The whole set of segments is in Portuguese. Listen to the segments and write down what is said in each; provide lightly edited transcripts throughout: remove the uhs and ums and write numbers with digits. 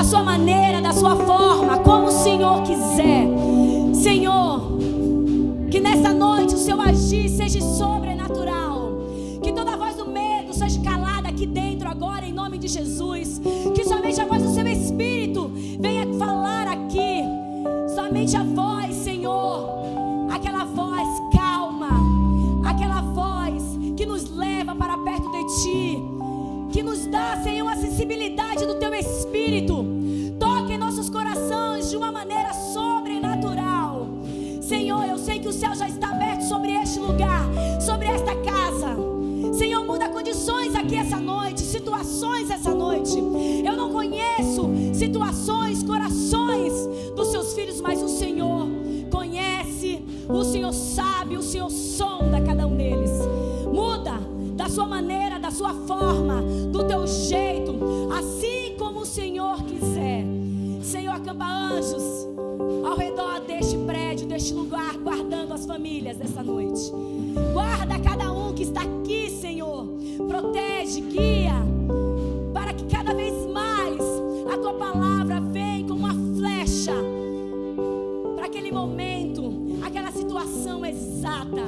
sua maneira, da sua forma, como o Senhor quiser. Senhor, que nessa noite o seu agir seja sobrenatural. Que toda voz do medo seja calada aqui dentro agora, em nome de Jesus. Que somente a voz do seu Espírito venha falar aqui. Somente a voz, Senhor, aquela voz calma, aquela voz que nos leva para perto de Ti, que nos dá, Senhor, a sensibilidade do Teu Espírito. Toque em nossos corações de uma maneira sobrenatural. Senhor, eu sei que o céu já está aberto sobre este lugar, sobre esta casa. Senhor, muda condições aqui essa noite, situações essa noite. Eu não conheço situações, corações dos seus filhos, mas o Senhor conhece, o Senhor sabe, o Senhor sonda cada um deles. Muda da sua maneira, da sua forma, do teu jeito, assim como o Senhor quiser. Senhor, acampa anjos ao redor deste prédio, deste lugar, guardando as famílias dessa noite. Guarda cada um que está aqui, Senhor. Protege, guia, para que cada vez mais a Tua palavra venha como uma flecha para aquele momento, aquela situação exata.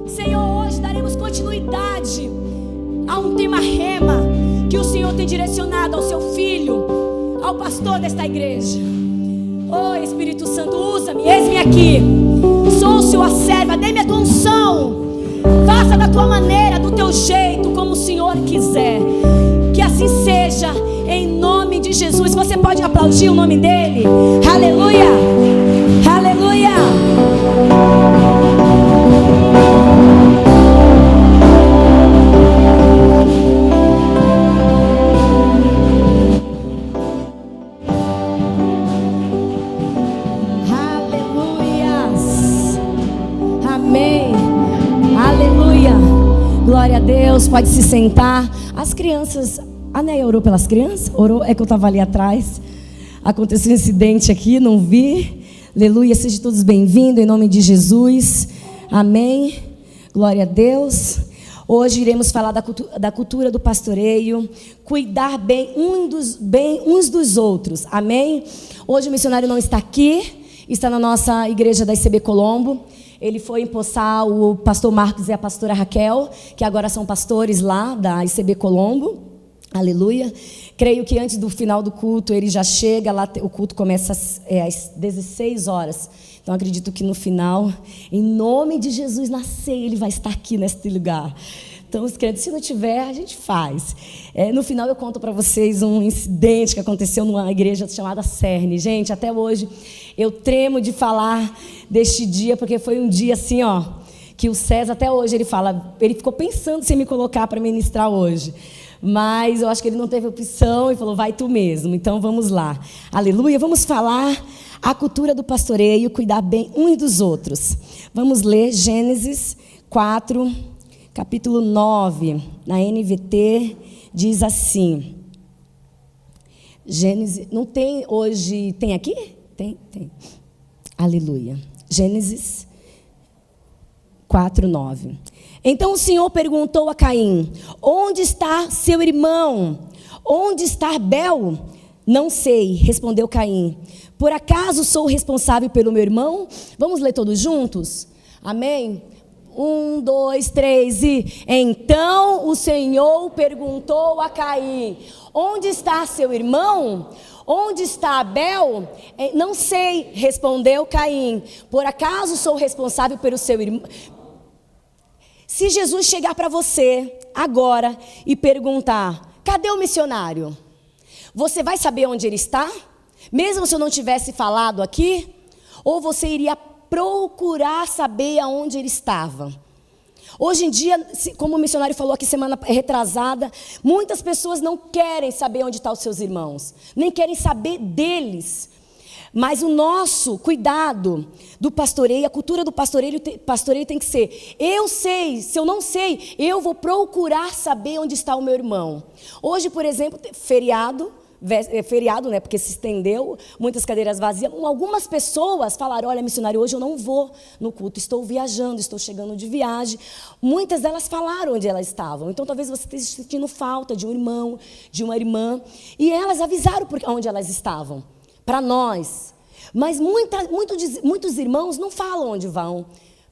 Senhor, hoje daremos continuidade a um tema rema que o Senhor tem direcionado ao seu filho, ao pastor desta igreja. Oh, Espírito Santo, usa-me, eis-me aqui. Sou sua serva, dê-me a tua unção. Faça da tua maneira, do teu jeito, como o Senhor quiser. Que assim seja, em nome de Jesus. Você pode aplaudir o nome dele? Aleluia! Aleluia! Glória a Deus, pode se sentar. As crianças, a Neia orou pelas crianças? Orou, é que eu estava ali atrás. Aconteceu um incidente aqui, não vi. Aleluia, sejam todos bem-vindos em nome de Jesus. Amém. Glória a Deus. Hoje iremos falar da cultura do pastoreio, cuidar bem uns dos outros. Amém. Hoje o missionário não está aqui, está na nossa igreja da ICB Colombo. Ele foi empossar o pastor Marcos e a pastora Raquel, que agora são pastores lá da ICB Colombo. Aleluia. Creio que antes do final do culto ele já chega lá. O culto começa às 16 horas. Então acredito que no final, em nome de Jesus na ceia, ele vai estar aqui neste lugar. Então, se não tiver, a gente faz. No final eu conto para vocês um incidente que aconteceu numa igreja chamada Cerne. Gente, até hoje eu tremo de falar deste dia, porque foi um dia assim, ó, que o César até hoje ele fala, ele ficou pensando se me colocar para ministrar hoje. Mas eu acho que ele não teve opção e falou, vai tu mesmo. Então vamos lá. Aleluia. Vamos falar a cultura do pastoreio, cuidar bem uns dos outros. Vamos ler Gênesis 4, capítulo 9, na NVT, diz assim. Gênesis, não tem hoje, tem aqui? Tem. Aleluia. Gênesis 4, 9. Então o Senhor perguntou a Caim, onde está seu irmão? Onde está Abel? Não sei, respondeu Caim. Por acaso sou responsável pelo meu irmão? Vamos ler todos juntos? Amém? 1, 2, 3 e... Então o Senhor perguntou a Caim, onde está seu irmão? Onde está Abel? Não sei, respondeu Caim. Por acaso sou responsável pelo seu irmão? Se Jesus chegar para você agora e perguntar, cadê o missionário? Você vai saber onde ele está? Mesmo se eu não tivesse falado aqui? Ou você iria procurar saber aonde ele estava? Hoje em dia, como o missionário falou aqui semana retrasada, muitas pessoas não querem saber onde estão os seus irmãos, nem querem saber deles. Mas o nosso cuidado do pastoreio, a cultura do pastoreio tem que ser, eu sei, se eu não sei, eu vou procurar saber onde está o meu irmão. Hoje, por exemplo, feriado, feriado, né, porque se estendeu, muitas cadeiras vazias. Algumas pessoas falaram, olha, missionário, hoje eu não vou no culto, estou viajando, estou chegando de viagem. Muitas delas falaram onde elas estavam. Então, talvez você esteja sentindo falta de um irmão, de uma irmã. E elas avisaram onde elas estavam, para nós. Mas muitos irmãos não falam onde vão,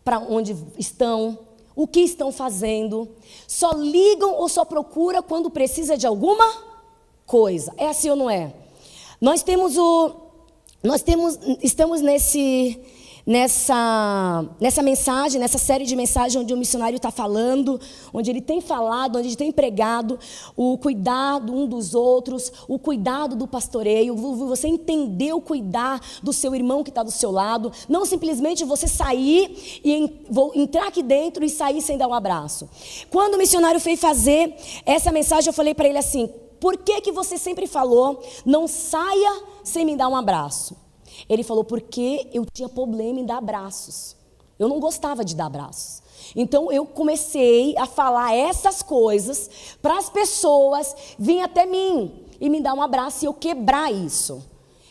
para onde estão, o que estão fazendo. Só ligam ou só procuram quando precisa de alguma coisa. É assim ou não é? Estamos nessa mensagem, nessa série de mensagens onde o missionário está falando, onde ele tem falado, onde ele tem pregado o cuidado um dos outros, o cuidado do pastoreio, você entendeu cuidar do seu irmão que está do seu lado, não simplesmente você sair e entrar aqui dentro e sair sem dar um abraço. Quando o missionário veio fazer essa mensagem, eu falei para ele assim, por que você sempre falou, não saia sem me dar um abraço? Ele falou, porque eu tinha problema em dar abraços. Eu não gostava de dar abraços. Então, eu comecei a falar essas coisas para as pessoas virem até mim e me dar um abraço e eu quebrar isso.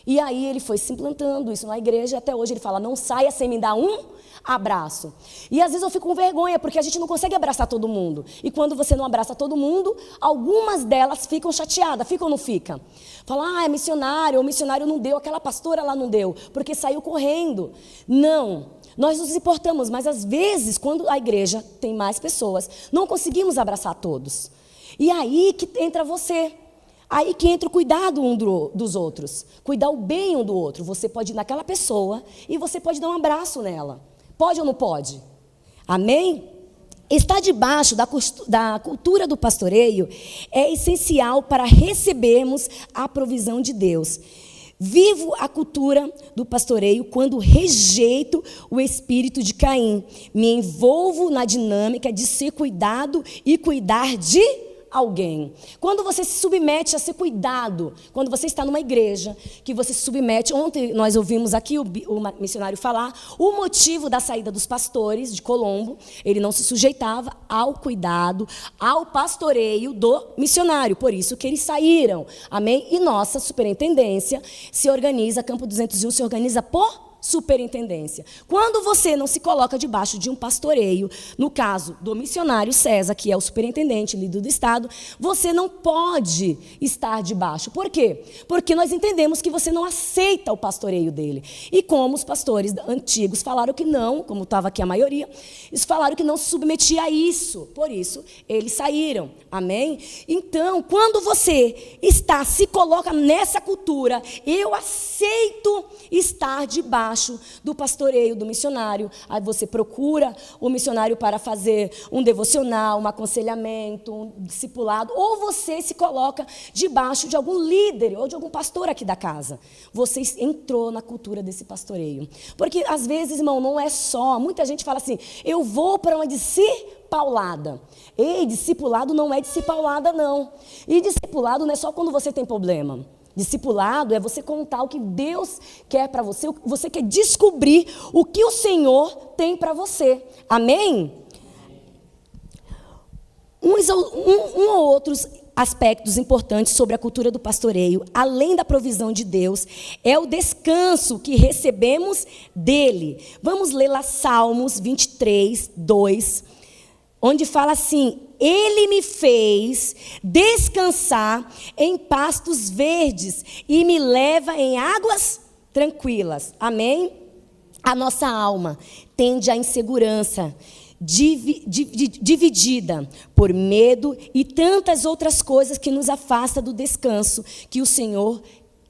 E aí, ele foi se implantando isso na igreja. Até hoje, ele fala, não saia sem me dar um abraço. E às vezes eu fico com vergonha, porque a gente não consegue abraçar todo mundo. E quando você não abraça todo mundo, algumas delas ficam chateadas. Fica ou não fica? Fala, é missionário, o missionário não deu, aquela pastora lá não deu, porque saiu correndo. Não, nós nos importamos, mas às vezes, quando a igreja tem mais pessoas, não conseguimos abraçar todos. E aí que entra você. Aí que entra o cuidado um dos outros. Cuidar o bem um do outro. Você pode ir naquela pessoa e você pode dar um abraço nela. Pode ou não pode? Amém? Estar debaixo da cultura do pastoreio é essencial para recebermos a provisão de Deus. Vivo a cultura do pastoreio quando rejeito o espírito de Caim. Me envolvo na dinâmica de ser cuidado e cuidar de alguém. Quando você se submete a ser cuidado, quando você está numa igreja, que você se submete, ontem nós ouvimos aqui o missionário falar, o motivo da saída dos pastores de Colombo, ele não se sujeitava ao cuidado, ao pastoreio do missionário, por isso que eles saíram, amém? E nossa superintendência se organiza, Campo 201 se organiza por superintendência. Quando você não se coloca debaixo de um pastoreio, no caso do missionário César, que é o superintendente, líder do Estado, você não pode estar debaixo. Por quê? Porque nós entendemos que você não aceita o pastoreio dele. E como os pastores antigos falaram que não, como estava aqui a maioria, eles falaram que não se submetia a isso. Por isso, eles saíram. Amém? Então, quando você se coloca nessa cultura, eu aceito estar debaixo do pastoreio do missionário. Aí você procura o missionário para fazer um devocional, um aconselhamento, um discipulado, ou você se coloca debaixo de algum líder ou de algum pastor aqui da casa. Você entrou na cultura desse pastoreio. Porque às vezes, irmão, não é só, muita gente fala assim, eu vou para uma discipulada. Ei, discipulado não é discipulada, não. E discipulado não é só quando você tem problema. Discipulado é você contar o que Deus quer para você, você quer descobrir o que o Senhor tem para você. Amém? Um ou outros aspectos importantes sobre a cultura do pastoreio, além da provisão de Deus, é o descanso que recebemos dele. Vamos ler lá Salmos 23, 2, onde fala assim, ele me fez descansar em pastos verdes e me leva em águas tranquilas. Amém? A nossa alma tende à insegurança, dividida por medo e tantas outras coisas que nos afastam do descanso que o Senhor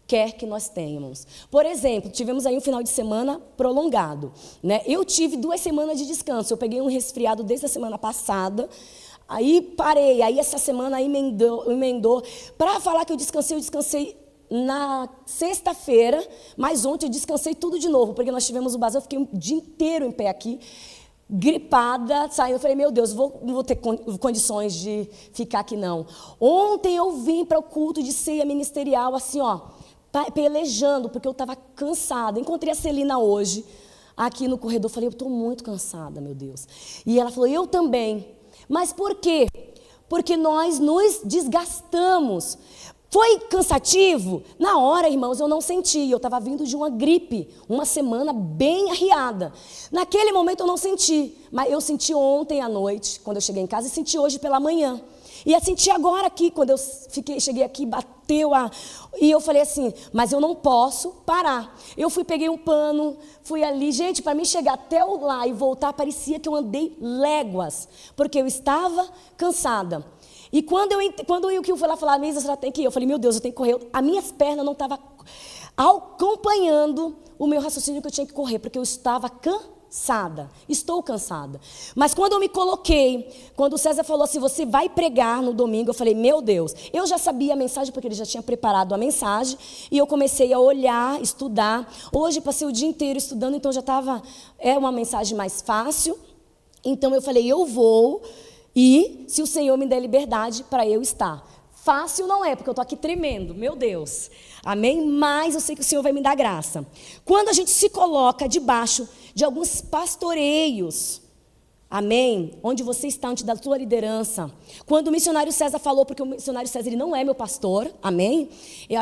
quer que nós tenhamos. Por exemplo, tivemos aí um final de semana prolongado, né? Eu tive 2 semanas de descanso. Eu peguei um resfriado desde a semana passada, aí parei, aí essa semana aí emendou. Para falar que eu descansei na sexta-feira, mas ontem eu descansei tudo de novo, porque nós tivemos o bazar, eu fiquei o dia inteiro em pé aqui, gripada, saindo, eu falei, meu Deus, não vou ter condições de ficar aqui não. Ontem eu vim para o culto de ceia ministerial, assim, ó, pelejando, porque eu estava cansada. Encontrei a Celina hoje, aqui no corredor, falei, eu estou muito cansada, meu Deus. E ela falou, eu também. Mas por quê? Porque nós nos desgastamos. Foi cansativo? Na hora, irmãos, eu não senti. Eu estava vindo de uma gripe, uma semana bem arriada. Naquele momento eu não senti, mas eu senti ontem à noite, quando eu cheguei em casa, e senti hoje pela manhã. E eu senti agora aqui, quando eu cheguei aqui, bateu e eu falei assim, mas eu não posso parar. Eu peguei um pano, fui ali. Gente, para mim chegar até lá e voltar, parecia que eu andei léguas, porque eu estava cansada. E quando o que eu fui lá falar, Meisa, você tem que ir. Eu falei, meu Deus, eu tenho que correr. As minhas pernas não estavam acompanhando o meu raciocínio que eu tinha que correr, porque eu estava cansada. Estou cansada. Mas quando eu me coloquei, quando o César falou assim, você vai pregar no domingo, eu falei, meu Deus. Eu já sabia a mensagem, porque ele já tinha preparado a mensagem, e eu comecei a olhar, estudar. Hoje passei o dia inteiro estudando, então já estava, uma mensagem mais fácil. Então eu falei, eu vou... E se o Senhor me der liberdade para eu estar. Fácil não é, porque eu estou aqui tremendo, meu Deus. Amém? Mas eu sei que o Senhor vai me dar graça. Quando a gente se coloca debaixo de alguns pastoreios, amém? Onde você está, onde da sua liderança. Quando o missionário César falou, porque o missionário César ele não é meu pastor, amém?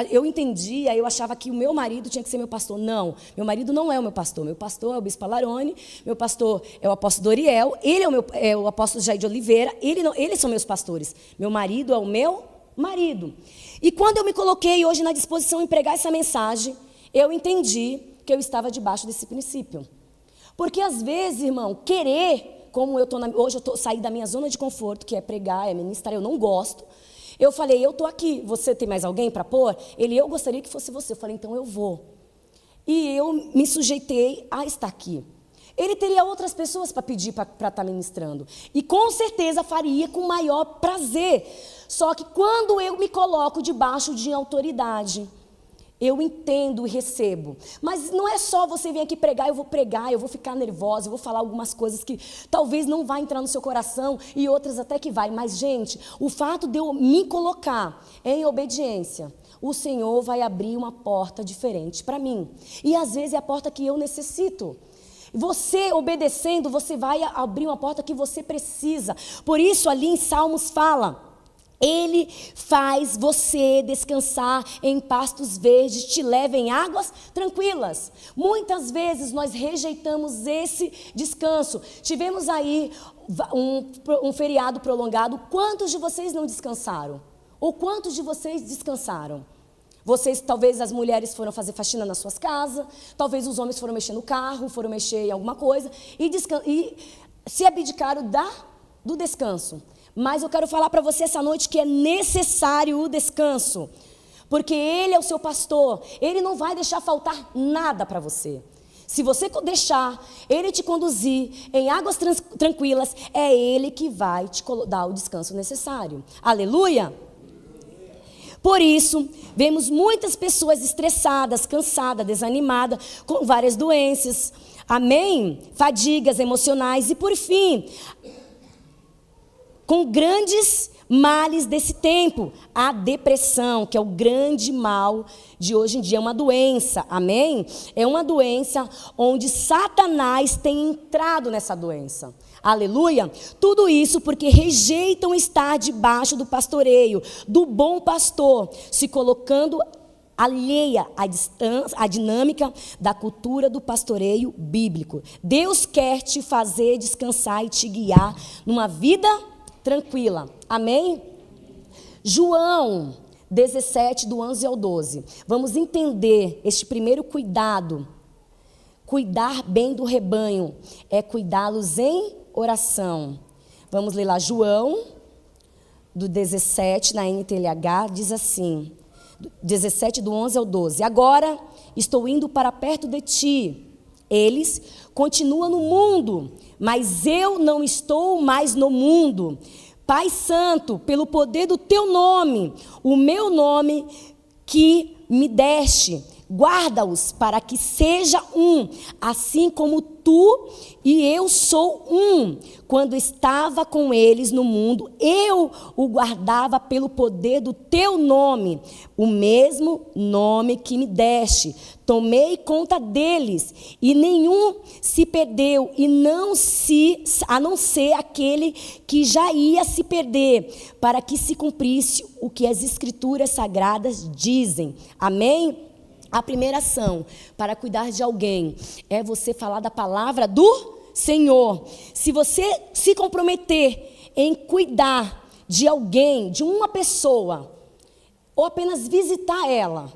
Eu entendia, eu achava que o meu marido tinha que ser meu pastor. Não, meu marido não é o meu pastor. Meu pastor é o bispo Alarone, meu pastor é o apóstolo Doriel, ele é o apóstolo Jair de Oliveira, eles são meus pastores. Meu marido é o meu marido. E quando eu me coloquei hoje na disposição em pregar essa mensagem, eu entendi que eu estava debaixo desse princípio. Porque às vezes, irmão, querer... Como hoje eu saí da minha zona de conforto, que é pregar, é ministrar, eu não gosto. Eu falei, eu estou aqui, você tem mais alguém para pôr? Eu gostaria que fosse você. Eu falei, então eu vou. E eu me sujeitei a estar aqui. Ele teria outras pessoas para pedir para estar ministrando. E com certeza faria com maior prazer. Só que quando eu me coloco debaixo de autoridade, eu entendo e recebo. Mas não é só você vir aqui pregar, eu vou ficar nervosa, eu vou falar algumas coisas que talvez não vá entrar no seu coração e outras até que vai. Mas, gente, o fato de eu me colocar em obediência, o Senhor vai abrir uma porta diferente para mim. E às vezes é a porta que eu necessito. Você obedecendo, você vai abrir uma porta que você precisa. Por isso ali em Salmos fala... Ele faz você descansar em pastos verdes, te leva em águas tranquilas. Muitas vezes nós rejeitamos esse descanso. Tivemos aí um feriado prolongado. Quantos de vocês não descansaram? Ou quantos de vocês descansaram? Vocês, talvez as mulheres foram fazer faxina nas suas casas, talvez os homens foram mexer no carro, foram mexer em alguma coisa e se abdicaram do descanso. Mas eu quero falar para você essa noite que é necessário o descanso. Porque Ele é o seu pastor. Ele não vai deixar faltar nada para você. Se você deixar Ele te conduzir em águas tranquilas, é Ele que vai te dar o descanso necessário. Aleluia! Por isso, vemos muitas pessoas estressadas, cansadas, desanimadas, com várias doenças. Amém? Fadigas emocionais e, por fim... com grandes males desse tempo, a depressão, que é o grande mal de hoje em dia, é uma doença, amém? É uma doença onde Satanás tem entrado nessa doença, aleluia? Tudo isso porque rejeitam estar debaixo do pastoreio, do bom pastor, se colocando alheia à dinâmica da cultura do pastoreio bíblico. Deus quer te fazer descansar e te guiar numa vida tranquila. Amém? João 17, do 11 ao 12. Vamos entender este primeiro cuidado. Cuidar bem do rebanho é cuidá-los em oração. Vamos ler lá. João, do 17, na NTLH, diz assim. 17, do 11 ao 12. Agora estou indo para perto de ti. Eles continuam no mundo, mas eu não estou mais no mundo. Pai Santo, pelo poder do teu nome, o meu nome que me deste, guarda-os para que seja um, assim como tu e eu sou um. Quando estava com eles no mundo, eu o guardava pelo poder do teu nome, o mesmo nome que me deste. Tomei conta deles, e nenhum se perdeu, a não ser aquele que já ia se perder, para que se cumprisse o que as Escrituras Sagradas dizem. Amém? A primeira ação para cuidar de alguém é você falar da palavra do Senhor. Se você se comprometer em cuidar de alguém, de uma pessoa, ou apenas visitar ela,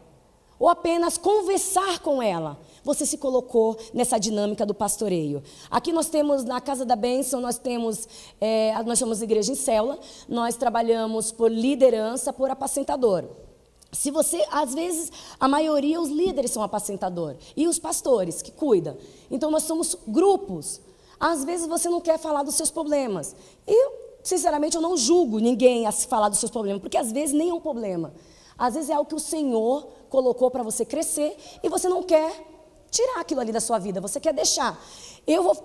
ou apenas conversar com ela, você se colocou nessa dinâmica do pastoreio. Aqui nós temos, na Casa da Bênção, nós somos igreja em célula, nós trabalhamos por liderança, por apacentador. Se você, às vezes, a maioria, os líderes são apacentador, e os pastores que cuidam. Então, nós somos grupos. Às vezes, você não quer falar dos seus problemas. E, sinceramente, eu não julgo ninguém a se falar dos seus problemas, porque, às vezes, nem é um problema. Às vezes, é algo que o Senhor colocou para você crescer, e você não quer tirar aquilo ali da sua vida, você quer deixar.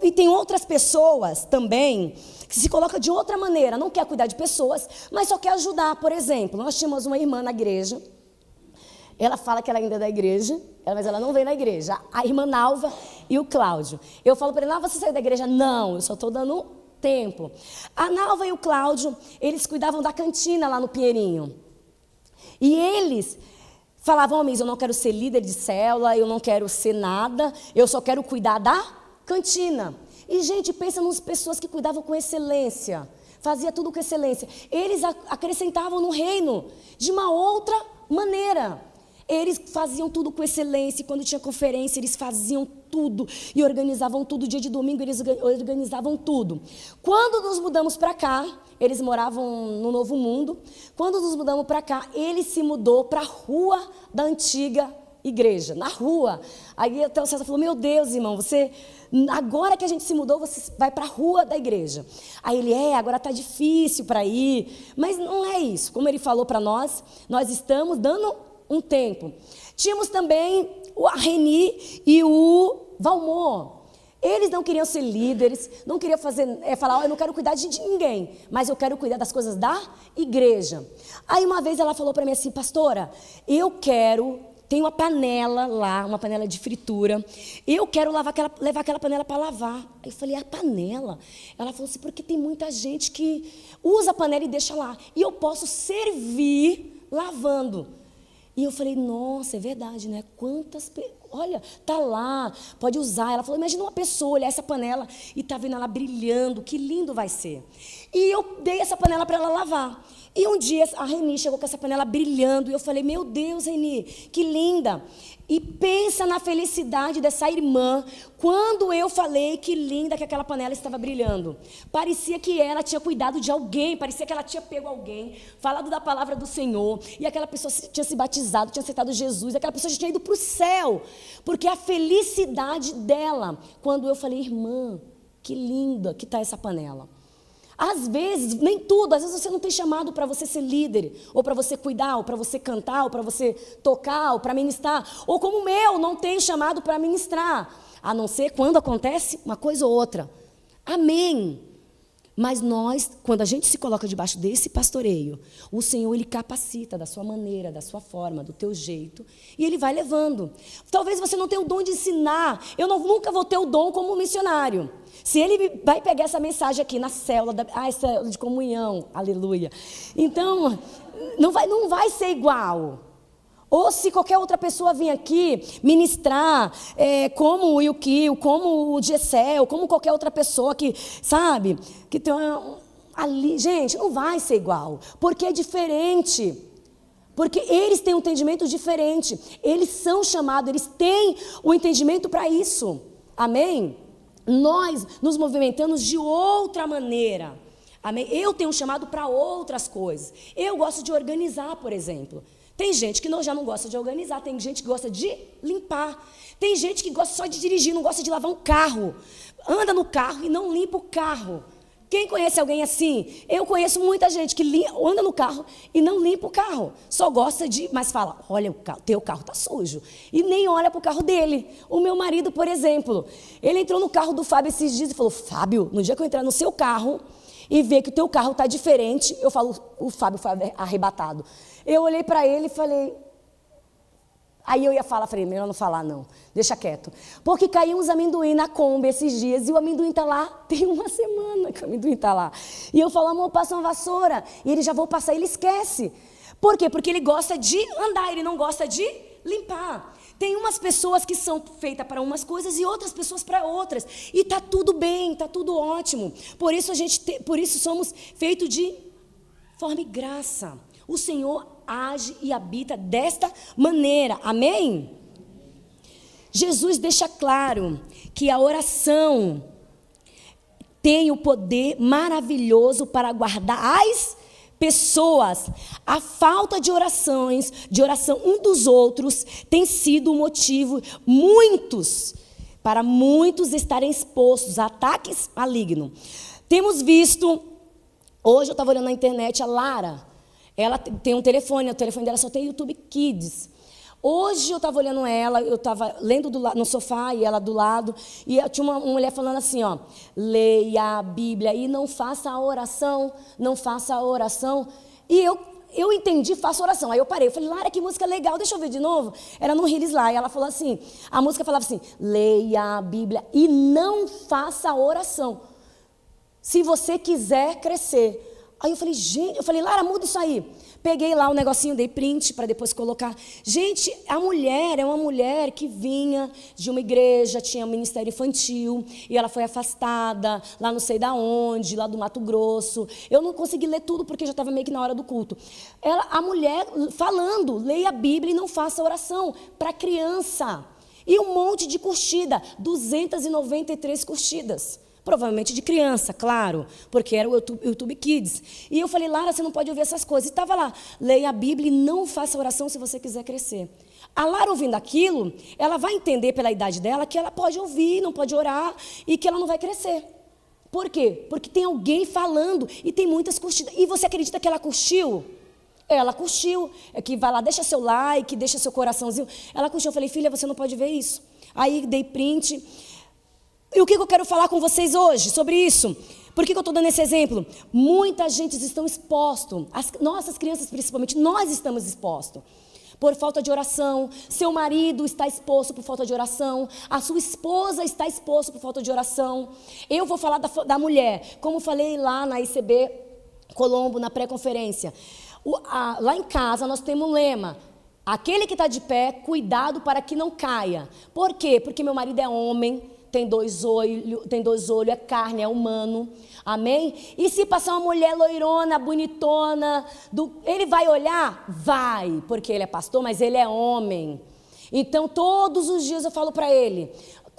E tem outras pessoas também que se colocam de outra maneira, não quer cuidar de pessoas, mas só quer ajudar. Por exemplo, nós tínhamos uma irmã na igreja, ela fala que ela ainda é da igreja, mas ela não vem na igreja, a irmã Nalva e o Cláudio. Eu falo para ele, você saiu da igreja? Não, eu só estou dando tempo. A Nalva e o Cláudio, eles cuidavam da cantina lá no Pinheirinho. E eles falavam, mas eu não quero ser líder de célula, eu não quero ser nada, eu só quero cuidar da cantina. E, gente, pensa nas pessoas que cuidavam com excelência, fazia tudo com excelência. Eles acrescentavam no reino de uma outra maneira. Eles faziam tudo com excelência, e quando tinha conferência, eles faziam tudo e organizavam tudo. Dia de domingo, eles organizavam tudo. Quando nos mudamos para cá, eles moravam no Novo Mundo. Quando nos mudamos para cá, ele se mudou para a rua da antiga igreja, na rua. Aí até o César falou, meu Deus, irmão, agora que a gente se mudou, você vai para a rua da igreja. Aí ele, agora está difícil para ir. Mas não é isso. Como ele falou para nós estamos dando um tempo. Tínhamos também a Reni e o Valmor. Eles não queriam ser líderes, não queriam falar, eu não quero cuidar de ninguém, mas eu quero cuidar das coisas da igreja. Aí uma vez ela falou para mim assim, pastora, tem uma panela lá, uma panela de fritura, eu quero levar aquela panela para lavar. Aí eu falei, a panela? Ela falou assim, porque tem muita gente que usa a panela e deixa lá, e eu posso servir lavando. E eu falei, nossa, é verdade, né? Olha, tá lá, pode usar. Ela falou, imagina uma pessoa olhar essa panela e tá vendo ela brilhando, que lindo vai ser. E eu dei essa panela para ela lavar. E um dia a Reni chegou com essa panela brilhando, e eu falei, meu Deus, Reni, que linda. E pensa na felicidade dessa irmã, quando eu falei que linda que aquela panela estava brilhando. Parecia que ela tinha cuidado de alguém, parecia que ela tinha pego alguém, falado da palavra do Senhor, e aquela pessoa tinha se batizado, tinha aceitado Jesus, e aquela pessoa já tinha ido para o céu, porque a felicidade dela, quando eu falei, irmã, que linda que está essa panela. Às vezes, nem tudo, às vezes você não tem chamado para você ser líder, ou para você cuidar, ou para você cantar, ou para você tocar, ou para ministrar, ou como o meu, não tem chamado para ministrar, a não ser quando acontece uma coisa ou outra. Amém. Mas nós, quando a gente se coloca debaixo desse pastoreio, o Senhor, Ele capacita da sua maneira, da sua forma, do teu jeito, e Ele vai levando. Talvez você não tenha o dom de ensinar, nunca vou ter o dom como missionário. Se Ele vai pegar essa mensagem aqui na célula, célula de comunhão, aleluia. Então, não vai ser igual. Ou se qualquer outra pessoa vir aqui ministrar, como o Wilkio, como o Gessel, como qualquer outra pessoa que, sabe, que tem ali, gente, não vai ser igual, porque é diferente. Porque eles têm um entendimento diferente, eles são chamados, eles têm o entendimento para isso, amém? Nós nos movimentamos de outra maneira, amém? Eu tenho um chamado para outras coisas, eu gosto de organizar, por exemplo. Tem gente que já não gosta de organizar, tem gente que gosta de limpar, tem gente que gosta só de dirigir, não gosta de lavar um carro, anda no carro e não limpa o carro. Quem conhece alguém assim? Eu conheço muita gente que anda no carro e não limpa o carro. Só gosta mas fala, olha, teu carro está sujo. E nem olha para o carro dele. O meu marido, por exemplo, ele entrou no carro do Fábio esses dias e falou, Fábio, no dia que eu entrar no seu carro e ver que o teu carro está diferente, eu falo, o Fábio foi arrebatado. Eu olhei para ele e falei... Aí eu ia falar, falei, melhor não falar não, deixa quieto. Porque caiu uns amendoim na Kombi esses dias e o amendoim está lá, tem uma semana que o amendoim está lá. E eu falo, amor, passa uma vassoura. E ele já vou passar, ele esquece. Por quê? Porque ele gosta de andar, ele não gosta de limpar. Tem umas pessoas que são feitas para umas coisas e outras pessoas para outras. E está tudo bem, está tudo ótimo. Por isso por isso somos feitos de forma e graça. O Senhor age e habita desta maneira. Amém? Jesus deixa claro que a oração tem o poder maravilhoso para guardar as pessoas. A falta de oração um dos outros, tem sido o motivo para muitos estarem expostos a ataques malignos. Temos visto, hoje eu estava olhando na internet, a Lara, ela tem um telefone, o telefone dela só tem YouTube Kids. Hoje eu estava olhando ela, eu estava lendo no sofá e ela do lado, e tinha uma mulher falando assim, ó, leia a Bíblia e não faça a oração, não faça a oração. E eu entendi, faço oração. Aí eu parei, eu falei, Lara, que música legal, deixa eu ver de novo. Era no Riles lá, e ela falou assim, a música falava assim, leia a Bíblia e não faça a oração, se você quiser crescer. Aí eu falei, Lara, muda isso aí. Peguei lá o negocinho, dei print para depois colocar. Gente, a mulher é uma mulher que vinha de uma igreja, tinha um ministério infantil, e ela foi afastada, lá não sei da onde, lá do Mato Grosso. Eu não consegui ler tudo, porque já estava meio que na hora do culto. A mulher falando, leia a Bíblia e não faça oração, para criança. E um monte de curtida, 293 curtidas. Provavelmente de criança, claro, porque era o YouTube Kids. E eu falei, Lara, você não pode ouvir essas coisas. E estava lá, leia a Bíblia e não faça oração se você quiser crescer. A Lara ouvindo aquilo, ela vai entender pela idade dela que ela pode ouvir, não pode orar e que ela não vai crescer. Por quê? Porque tem alguém falando e tem muitas curtidas. E você acredita que ela curtiu? Ela curtiu. É que vai lá, deixa seu like, deixa seu coraçãozinho. Ela curtiu. Eu falei, filha, você não pode ver isso. Aí dei print. E o que eu quero falar com vocês hoje sobre isso? Por que eu estou dando esse exemplo? Muita gente estão expostos, nossas crianças principalmente, nós estamos expostos. Por falta de oração, seu marido está exposto por falta de oração, a sua esposa está exposta por falta de oração. Eu vou falar da mulher, como falei lá na ICB Colombo, na pré-conferência. Lá em casa nós temos um lema, aquele que está de pé, cuidado para que não caia. Por quê? Porque meu marido é homem, tem dois olhos, é carne, é humano, amém? E se passar uma mulher loirona, bonitona, ele vai olhar? Vai, porque ele é pastor, mas ele é homem. Então, todos os dias eu falo para ele,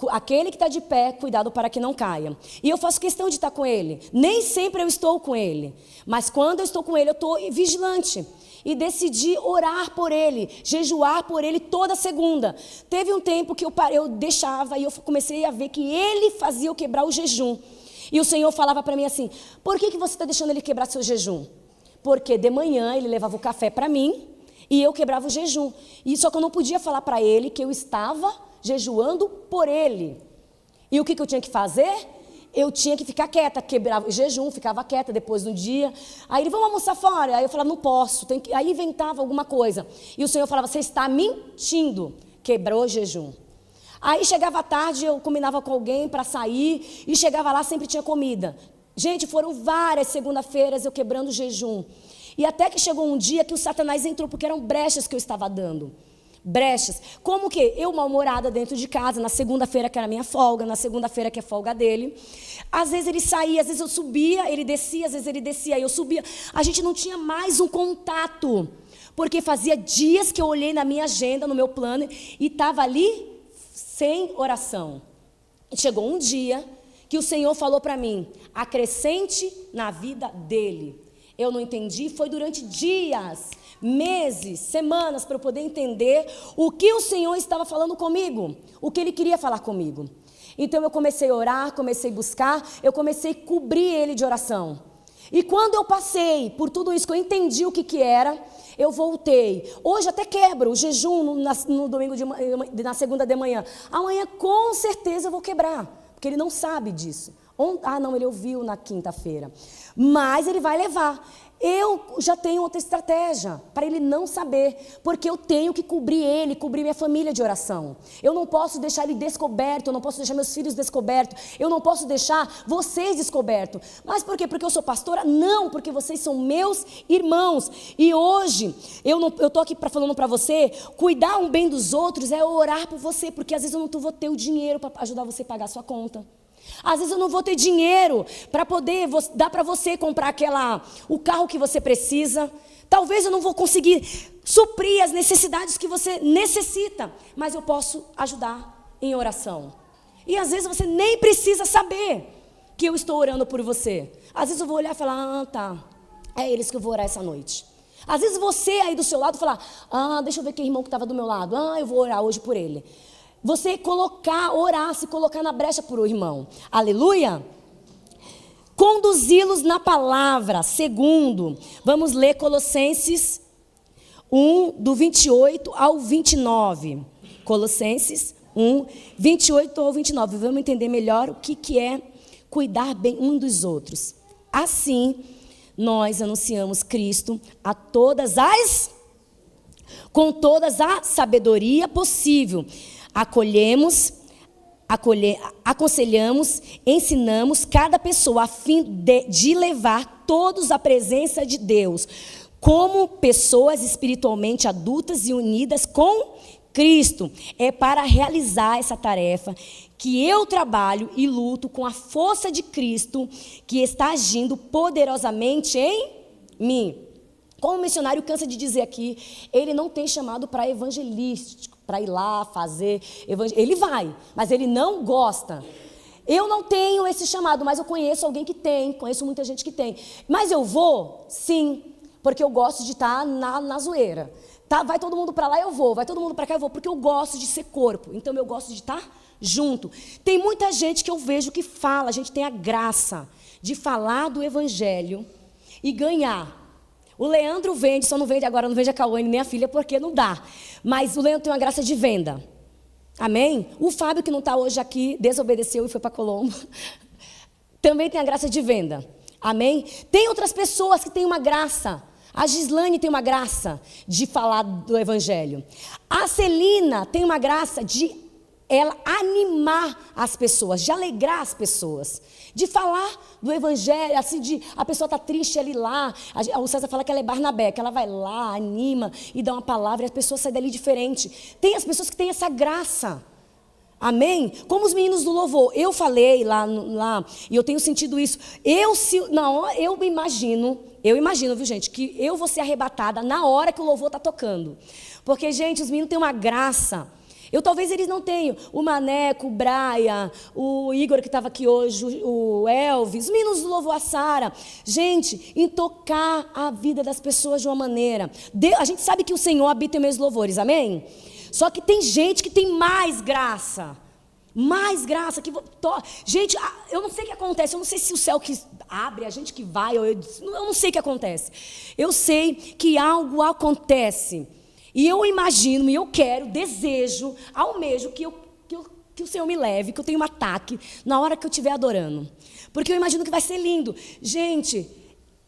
aquele que está de pé, cuidado para que não caia. E eu faço questão de estar com ele. Nem sempre eu estou com ele, mas quando eu estou com ele, eu estou vigilante. E decidi orar por ele, jejuar por ele toda segunda. Teve um tempo que eu deixava e eu comecei a ver que ele fazia eu quebrar o jejum. E o Senhor falava para mim assim, por que você está deixando ele quebrar seu jejum? Porque de manhã ele levava o café para mim e eu quebrava o jejum. E só que eu não podia falar para ele que eu estava jejuando por ele. E o que eu tinha que fazer? Eu tinha que ficar quieta, quebrava o jejum, ficava quieta depois do dia. Aí ele, vamos almoçar fora? Aí eu falava, não posso. Aí inventava alguma coisa. E o Senhor falava, você está mentindo. Quebrou o jejum. Aí chegava à tarde, eu combinava com alguém para sair. E chegava lá, sempre tinha comida. Gente, foram várias segunda-feiras eu quebrando o jejum. E até que chegou um dia que o Satanás entrou, porque eram brechas que eu estava dando. Brechas. Como que? Eu mal-humorada dentro de casa, na segunda-feira que era minha folga, na segunda-feira que é folga dele. Às vezes ele saía, às vezes eu subia, ele descia, às vezes ele descia, eu subia. A gente não tinha mais um contato, porque fazia dias que eu olhei na minha agenda, no meu plano, e estava ali sem oração. E chegou um dia que o Senhor falou para mim, acrescente na vida dele. Eu não entendi, foi durante dias, meses, semanas, para eu poder entender o que o Senhor estava falando comigo, o que Ele queria falar comigo. Então eu comecei a orar, comecei a buscar, eu comecei a cobrir ele de oração. E quando eu passei por tudo isso, que eu entendi o que era, eu voltei. Hoje até quebro o jejum no domingo na segunda de manhã. Amanhã com certeza eu vou quebrar, porque ele não sabe disso. Não, ele ouviu na quinta-feira. Mas ele vai levar. Eu já tenho outra estratégia para ele não saber, porque eu tenho que cobrir ele, cobrir minha família de oração. Eu não posso deixar ele descoberto, eu não posso deixar meus filhos descobertos, eu não posso deixar vocês descobertos. Mas por quê? Porque eu sou pastora? Não, porque vocês são meus irmãos. E hoje, eu estou aqui falando para você, cuidar um bem dos outros é orar por você, porque às vezes eu não vou ter o dinheiro para ajudar você a pagar a sua conta. Às vezes eu não vou ter dinheiro para poder dar para você comprar o carro que você precisa. Talvez eu não vou conseguir suprir as necessidades que você necessita, mas eu posso ajudar em oração. E às vezes você nem precisa saber que eu estou orando por você. Às vezes eu vou olhar e falar, tá, é eles que eu vou orar essa noite. Às vezes você aí do seu lado falar, deixa eu ver aquele irmão que estava do meu lado, eu vou orar hoje por ele. Você orar, se colocar na brecha por um irmão. Aleluia? Conduzi-los na palavra. Segundo, vamos ler Colossenses 1, do 28 ao 29. Colossenses 1, 28 ao 29. Vamos entender melhor o que é cuidar bem um dos outros. Assim, nós anunciamos Cristo com todas a sabedoria possível. Aconselhamos, ensinamos cada pessoa a fim de levar todos à presença de Deus, como pessoas espiritualmente adultas e unidas com Cristo. É para realizar essa tarefa que eu trabalho e luto com a força de Cristo que está agindo poderosamente em mim. Como o missionário cansa de dizer aqui, ele não tem chamado para evangelístico, para ir lá fazer evangelho. Ele vai, mas ele não gosta. Eu não tenho esse chamado, mas eu conheço alguém que tem, conheço muita gente que tem. Mas eu vou, sim, porque eu gosto de estar na zoeira. Tá, vai todo mundo para lá, eu vou. Vai todo mundo para cá, eu vou. Porque eu gosto de ser corpo. Então, eu gosto de estar junto. Tem muita gente que eu vejo que fala. A gente tem a graça de falar do evangelho e ganhar. O Leandro vende, só não vende agora, não vende a Cauane nem a filha, porque não dá. Mas o Leandro tem uma graça de venda. Amém? O Fábio, que não está hoje aqui, desobedeceu e foi para Colombo. Também tem a graça de venda. Amém? Tem outras pessoas que têm uma graça. A Gislane tem uma graça de falar do evangelho. A Celina tem uma graça de ela animar as pessoas, de alegrar as pessoas, de falar do evangelho, assim, de a pessoa está triste ali lá. O César fala que ela é Barnabé, que ela vai lá, anima e dá uma palavra e a pessoa sai dali diferente. Tem as pessoas que têm essa graça. Amém? Como os meninos do louvor. Eu falei lá e eu tenho sentido isso. Eu imagino, viu, gente, que eu vou ser arrebatada na hora que o louvor está tocando. Porque, gente, os meninos têm uma graça. Talvez eles não tenham. O Maneco, o Brian, o Igor que estava aqui hoje, o Elvis, os meninos do louvor, a Sara. Gente, em tocar a vida das pessoas de uma maneira. A gente sabe que o Senhor habita em meus louvores, amém? Só que tem gente que tem mais graça. Mais graça. Gente, eu não sei o que acontece. Eu não sei se o céu que abre, a gente que vai. Eu não sei o que acontece. Eu sei que algo acontece. E eu imagino, e eu quero, desejo, almejo que o Senhor me leve, que eu tenha um ataque na hora que eu estiver adorando. Porque eu imagino que vai ser lindo. Gente,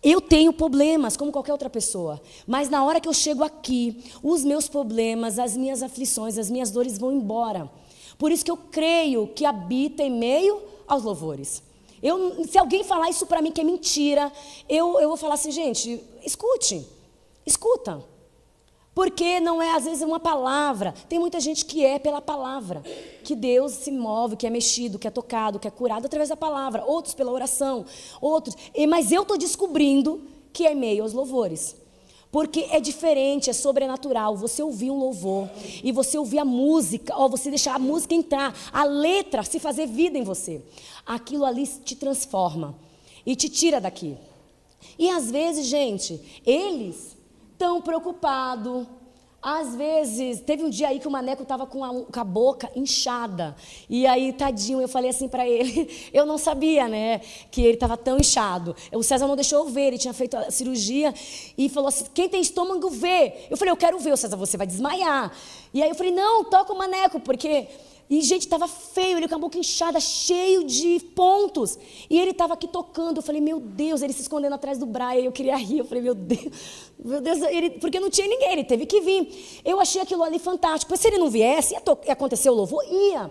eu tenho problemas, como qualquer outra pessoa. Mas na hora que eu chego aqui, os meus problemas, as minhas aflições, as minhas dores vão embora. Por isso que eu creio que habita em meio aos louvores. Se alguém falar isso para mim que é mentira, eu vou falar assim, gente, escuta. Porque não é, às vezes, uma palavra. Tem muita gente que é pela palavra. Que Deus se move, que é mexido, que é tocado, que é curado através da palavra. Outros pela oração. Mas eu estou descobrindo que é meio aos louvores. Porque é diferente, é sobrenatural. Você ouvir um louvor e você ouvir a música, você deixar a música entrar, a letra se fazer vida em você. Aquilo ali te transforma e te tira daqui. E às vezes, gente, eles tão preocupado. Às vezes, teve um dia aí que o Maneco estava com a boca inchada. E aí, tadinho, eu falei assim para ele, eu não sabia, né, que ele estava tão inchado. O César não deixou eu ver, ele tinha feito a cirurgia e falou assim, quem tem estômago, vê. Eu falei, eu quero ver, o César, você vai desmaiar. E aí eu falei, não, toca o Maneco, porque... E, gente, estava feio, ele com a boca inchada, cheio de pontos. E ele estava aqui tocando. Eu falei, meu Deus, ele se escondendo atrás do Brian. Eu queria rir. Eu falei, meu Deus, porque não tinha ninguém, ele teve que vir. Eu achei aquilo ali fantástico. Porque se ele não viesse, ia acontecer o louvor? Ia.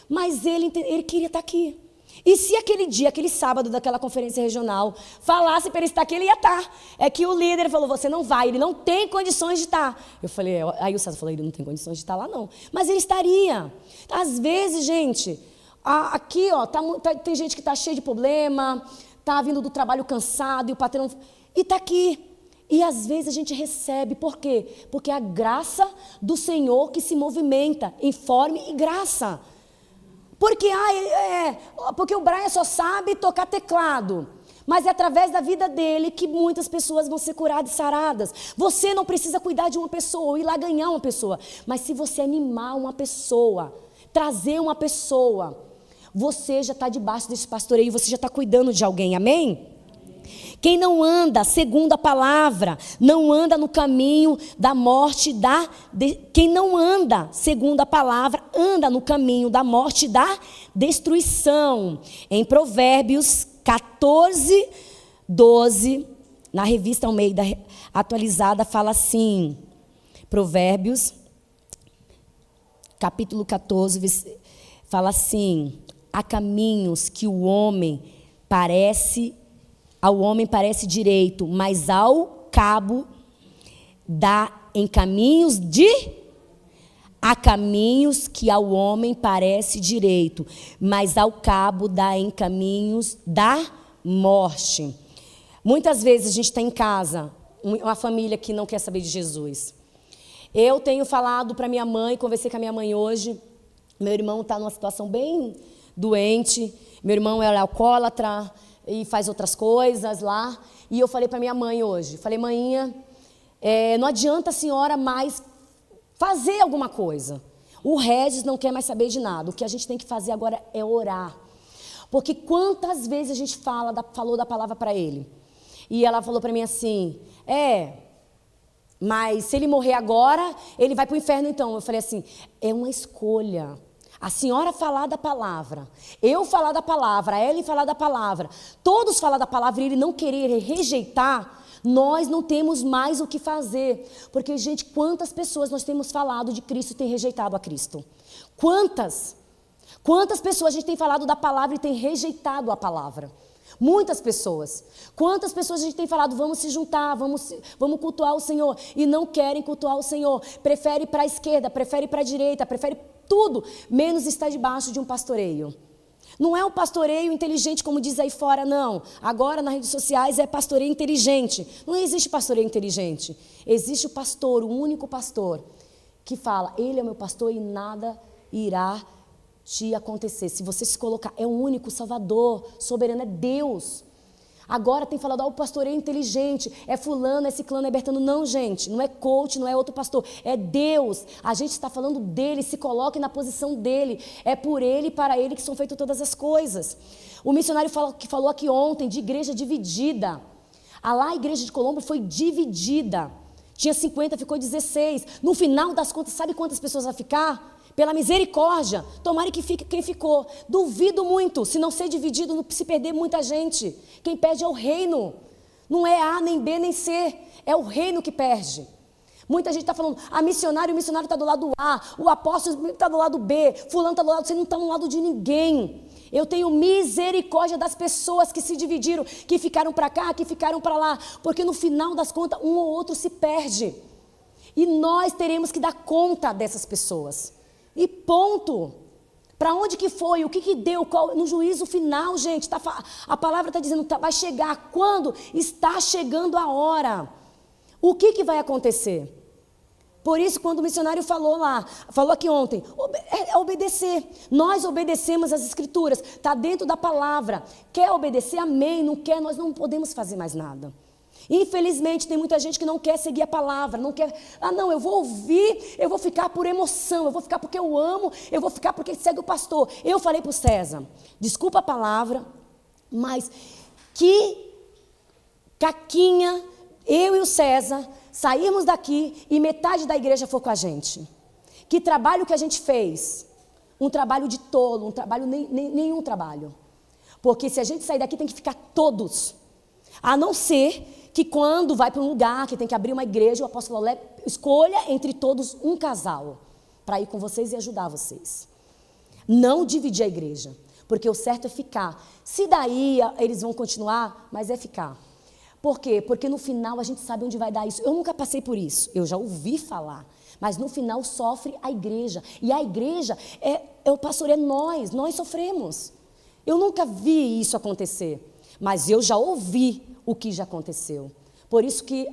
Mas ele queria estar aqui. E se aquele dia, aquele sábado daquela conferência regional, falasse para ele estar aqui, ele ia estar. É que o líder falou, você não vai, ele não tem condições de estar. Eu falei, aí o César falou, ele não tem condições de estar lá não. Mas ele estaria. Às vezes, gente, aqui ó, tem gente que está cheia de problema, está vindo do trabalho cansado e o patrão... E está aqui. E às vezes a gente recebe, por quê? Porque é a graça do Senhor que se movimenta em forma e graça. Porque o Brian só sabe tocar teclado. Mas é através da vida dele que muitas pessoas vão ser curadas e saradas. Você não precisa cuidar de uma pessoa ou ir lá ganhar uma pessoa. Mas se você animar uma pessoa, trazer uma pessoa, você já está debaixo desse pastoreio, você já está cuidando de alguém, amém? Quem não anda segundo a palavra, não anda no caminho da morte, quem não anda segundo a palavra, anda no caminho da morte e da destruição. Em Provérbios 14, 12, na revista Almeida atualizada, fala assim, Provérbios, capítulo 14, fala assim, há caminhos que ao homem parece direito, mas ao cabo dá em caminhos há caminhos que ao homem parece direito, mas ao cabo dá em caminhos da morte. Muitas vezes a gente está em casa, uma família que não quer saber de Jesus. Eu tenho falado para minha mãe, conversei com a minha mãe hoje, meu irmão está numa situação bem doente, meu irmão é alcoólatra, e faz outras coisas lá. E eu falei para minha mãe hoje, falei, maninha, não adianta a senhora mais fazer alguma coisa. O Regis não quer mais saber de nada. O que a gente tem que fazer agora é orar. Porque quantas vezes a gente falou da palavra para ele? E ela falou para mim assim, mas se ele morrer agora, ele vai para o inferno então. Eu falei assim, é uma escolha. A senhora falar da palavra, eu falar da palavra, a Ellen falar da palavra, todos falar da palavra e ele não querer rejeitar, nós não temos mais o que fazer. Porque, gente, quantas pessoas nós temos falado de Cristo e têm rejeitado a Cristo? Quantas pessoas a gente tem falado da palavra e tem rejeitado a palavra? Muitas pessoas. Quantas pessoas a gente tem falado, vamos se juntar, vamos cultuar o Senhor, e não querem cultuar o Senhor, prefere ir para a esquerda, prefere ir para a direita, prefere tudo, menos estar debaixo de um pastoreio. Não é um pastoreio inteligente, como diz aí fora, não. Agora, nas redes sociais, é pastoreio inteligente. Não existe pastoreio inteligente. Existe o pastor, o único pastor, que fala, ele é meu pastor e nada irá te acontecer. Se você se colocar, é o único Salvador, soberano, é Deus. Agora tem falado, o pastor é inteligente, é fulano, é ciclano, é bertano. Não, gente, não é coach, não é outro pastor, é Deus. A gente está falando dele, se coloque na posição dele. É por ele e para ele que são feitas todas as coisas. O missionário que falou aqui ontem de igreja dividida. A igreja de Colombo foi dividida. Tinha 50, ficou 16. No final das contas, sabe quantas pessoas vai ficar? Pela misericórdia, tomara que fique quem ficou. Duvido muito, se não ser dividido, não se perder muita gente. Quem perde é o reino. Não é A, nem B, nem C. É o reino que perde. Muita gente está falando, o missionário está do lado A, o apóstolo está do lado B, fulano está do lado, você não está no lado de ninguém. Eu tenho misericórdia das pessoas que se dividiram, que ficaram para cá, que ficaram para lá, porque no final das contas, um ou outro se perde. E nós teremos que dar conta dessas pessoas. E ponto. Para onde que foi? O que deu? No juízo final, gente, a palavra está dizendo, vai chegar. Quando? Está chegando a hora. O que vai acontecer? Por isso, quando o missionário falou aqui ontem, é obedecer. Nós obedecemos as escrituras, está dentro da palavra. Quer obedecer? Amém. Não quer? Nós não podemos fazer mais nada. Infelizmente, tem muita gente que não quer seguir a palavra, não quer, não, eu vou ouvir, eu vou ficar por emoção, eu vou ficar porque eu amo, eu vou ficar porque segue o pastor. Eu falei para o César, desculpa a palavra, mas que caquinha, eu e o César, saímos daqui e metade da igreja foi com a gente. Que trabalho que a gente fez? Um trabalho de tolo, um trabalho, nenhum trabalho. Porque se a gente sair daqui tem que ficar todos, a não ser que quando vai para um lugar que tem que abrir uma igreja, o apóstolo escolha entre todos um casal para ir com vocês e ajudar vocês. Não dividir a igreja, porque o certo é ficar. Se daí eles vão continuar, mas é ficar. Por quê? Porque no final a gente sabe onde vai dar isso. Eu nunca passei por isso, eu já ouvi falar. Mas no final sofre a igreja. E a igreja o pastor, nós sofremos. Eu nunca vi isso acontecer, mas eu já ouvi o que já aconteceu. Por isso que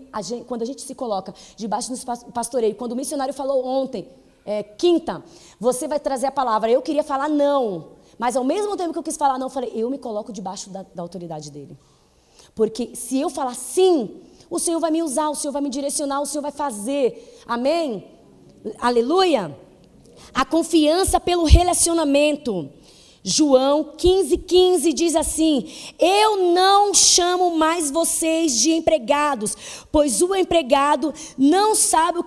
quando a gente se coloca debaixo do pastoreio, quando o missionário falou ontem, quinta, você vai trazer a palavra, eu queria falar não, mas ao mesmo tempo que eu quis falar não, eu falei, eu me coloco debaixo da autoridade dele. Porque se eu falar sim, o Senhor vai me usar, o Senhor vai me direcionar, o Senhor vai fazer. Amém? Aleluia? A confiança pelo relacionamento. João 15:15 diz assim: eu não chamo mais vocês de empregados, pois o empregado não sabe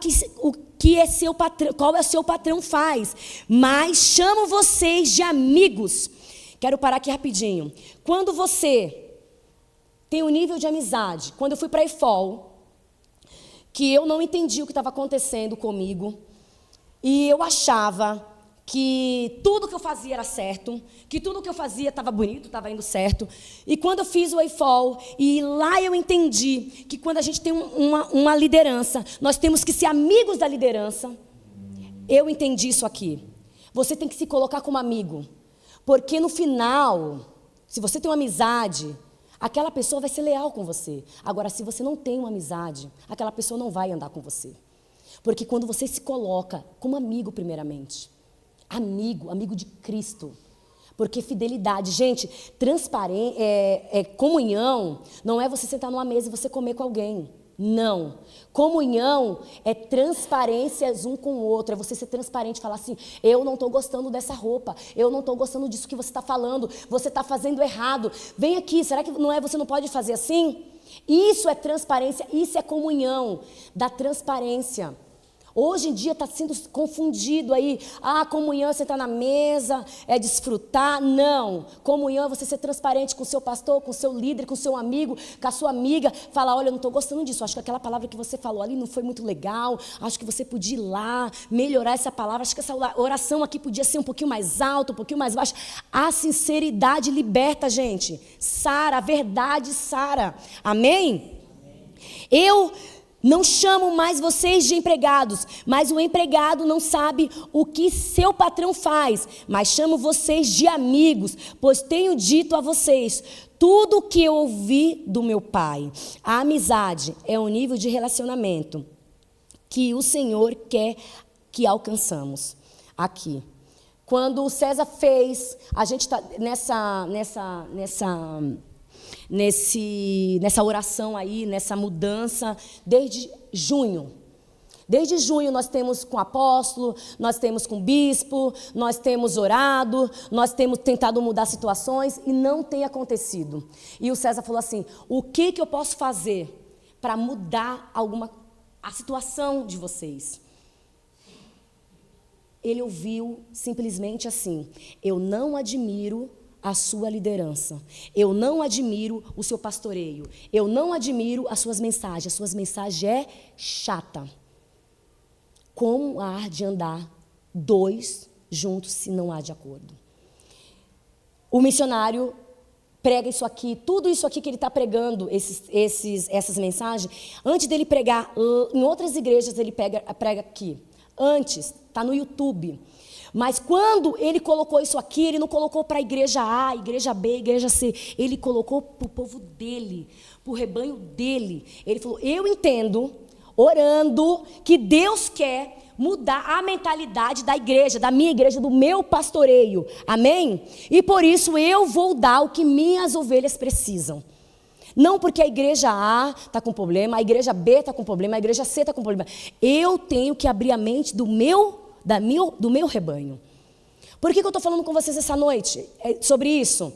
qual é seu patrão faz, mas chamo vocês de amigos. Quero parar aqui rapidinho. Quando você tem um nível de amizade, quando eu fui para a EFOL, que eu não entendi o que estava acontecendo comigo, e eu achava que tudo que eu fazia era certo, que tudo que eu fazia estava bonito, estava indo certo. E quando eu fiz o EFOL, e lá eu entendi que quando a gente tem uma liderança, nós temos que ser amigos da liderança. Eu entendi isso aqui. Você tem que se colocar como amigo, porque no final, se você tem uma amizade, aquela pessoa vai ser leal com você. Agora, se você não tem uma amizade, aquela pessoa não vai andar com você. Porque quando você se coloca como amigo primeiramente, amigo de Cristo. Porque fidelidade, gente, comunhão não é você sentar numa mesa e você comer com alguém. Não. Comunhão é transparências um com o outro. É você ser transparente e falar assim, eu não estou gostando dessa roupa, eu não estou gostando disso que você está falando, você está fazendo errado. Vem aqui, será que você não pode fazer assim? Isso é transparência, isso é comunhão da transparência. Hoje em dia está sendo confundido aí. Comunhão é sentar na mesa, é desfrutar. Não. Comunhão é você ser transparente com o seu pastor, com o seu líder, com o seu amigo, com a sua amiga. Falar, olha, eu não estou gostando disso. Acho que aquela palavra que você falou ali não foi muito legal. Acho que você podia ir lá, melhorar essa palavra. Acho que essa oração aqui podia ser um pouquinho mais alta, um pouquinho mais baixa. A sinceridade liberta, gente. Sara, a verdade sara. Amém? Eu não chamo mais vocês de empregados, mas o empregado não sabe o que seu patrão faz, mas chamo vocês de amigos, pois tenho dito a vocês tudo o que eu ouvi do meu Pai. A amizade é um nível de relacionamento que o Senhor quer que alcançamos aqui. Quando o César fez, a gente está nessa oração aí, nessa mudança, desde junho. Desde junho nós temos com o apóstolo, nós temos com o bispo, nós temos orado, nós temos tentado mudar situações e não tem acontecido. E o César falou assim, o que eu posso fazer para mudar a situação de vocês? Ele ouviu simplesmente assim, eu não admiro a sua liderança, eu não admiro o seu pastoreio, eu não admiro as suas mensagens é chata. Como há de andar dois juntos se não há de acordo? O missionário prega isso aqui, tudo isso aqui que ele está pregando, essas mensagens, antes dele pregar em outras igrejas, ele prega aqui. Antes, está no YouTube. Mas quando ele colocou isso aqui, ele não colocou para a igreja A, igreja B, igreja C. Ele colocou para o povo dele, para o rebanho dele. Ele falou, eu entendo, orando, que Deus quer mudar a mentalidade da igreja, da minha igreja, do meu pastoreio. Amém? E por isso eu vou dar o que minhas ovelhas precisam. Não porque a igreja A está com problema, a igreja B está com problema, a igreja C está com problema. Eu tenho que abrir a mente do meu rebanho. Por que eu estou falando com vocês essa noite sobre isso?